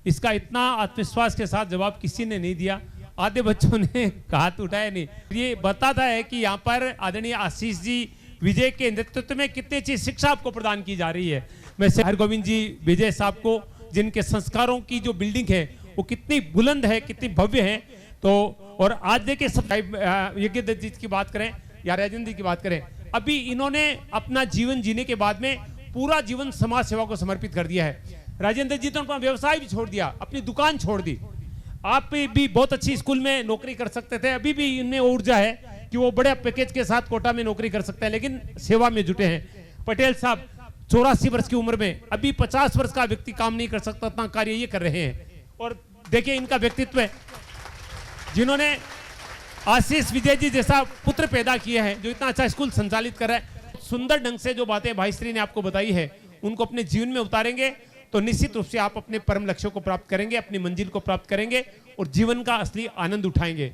इसका इतना आत्मविश्वास के साथ जवाब किसी ने नहीं दिया। आधे बच्चों ने हाथ उठाया नहीं। ये बताता है कि यहाँ पर आदरणीय आशीष जी विजय के नेतृत्व में कितनी अच्छी शिक्षा आपको प्रदान की जा रही है। मैं हरगोविंद जी विजय साहब को, जिनके संस्कारों की जो बिल्डिंग है वो कितनी बुलंद है, कितनी भव्य है। तो और आज देखिए, सब यज्ञदत्त जी की बात करें या राजेंद्र जी की बात करें, अभी इन्होंने अपना जीवन जीने के बाद में पूरा जीवन समाज सेवा को समर्पित कर दिया है। राजेंद्र जी तो अपना व्यवसाय भी छोड़ दिया, अपनी दुकान छोड़ दी। आप भी बहुत अच्छी स्कूल में नौकरी कर सकते थे, अभी भी इनमें ऊर्जा है कि वो बड़े पैकेज के साथ कोटा में नौकरी कर सकते हैं, लेकिन सेवा में जुटे हैं। पटेल साहब 84 वर्ष की उम्र में, अभी 50 वर्ष का व्यक्ति काम नहीं कर सकता, इतना कार्य ये कर रहे हैं। और देखिए इनका व्यक्तित्व है, जिन्होंने आशीष विजय जी जैसा पुत्र पैदा किया है, जो इतना अच्छा स्कूल संचालित कर रहा है। सुंदर ढंग से जो बातें भाई श्री ने आपको बताई है, उनको अपने जीवन में उतारेंगे तो निश्चित रूप से आप अपने परम लक्ष्यों को प्राप्त करेंगे, अपनी मंजिल को प्राप्त करेंगे और जीवन का असली आनंद उठाएंगे।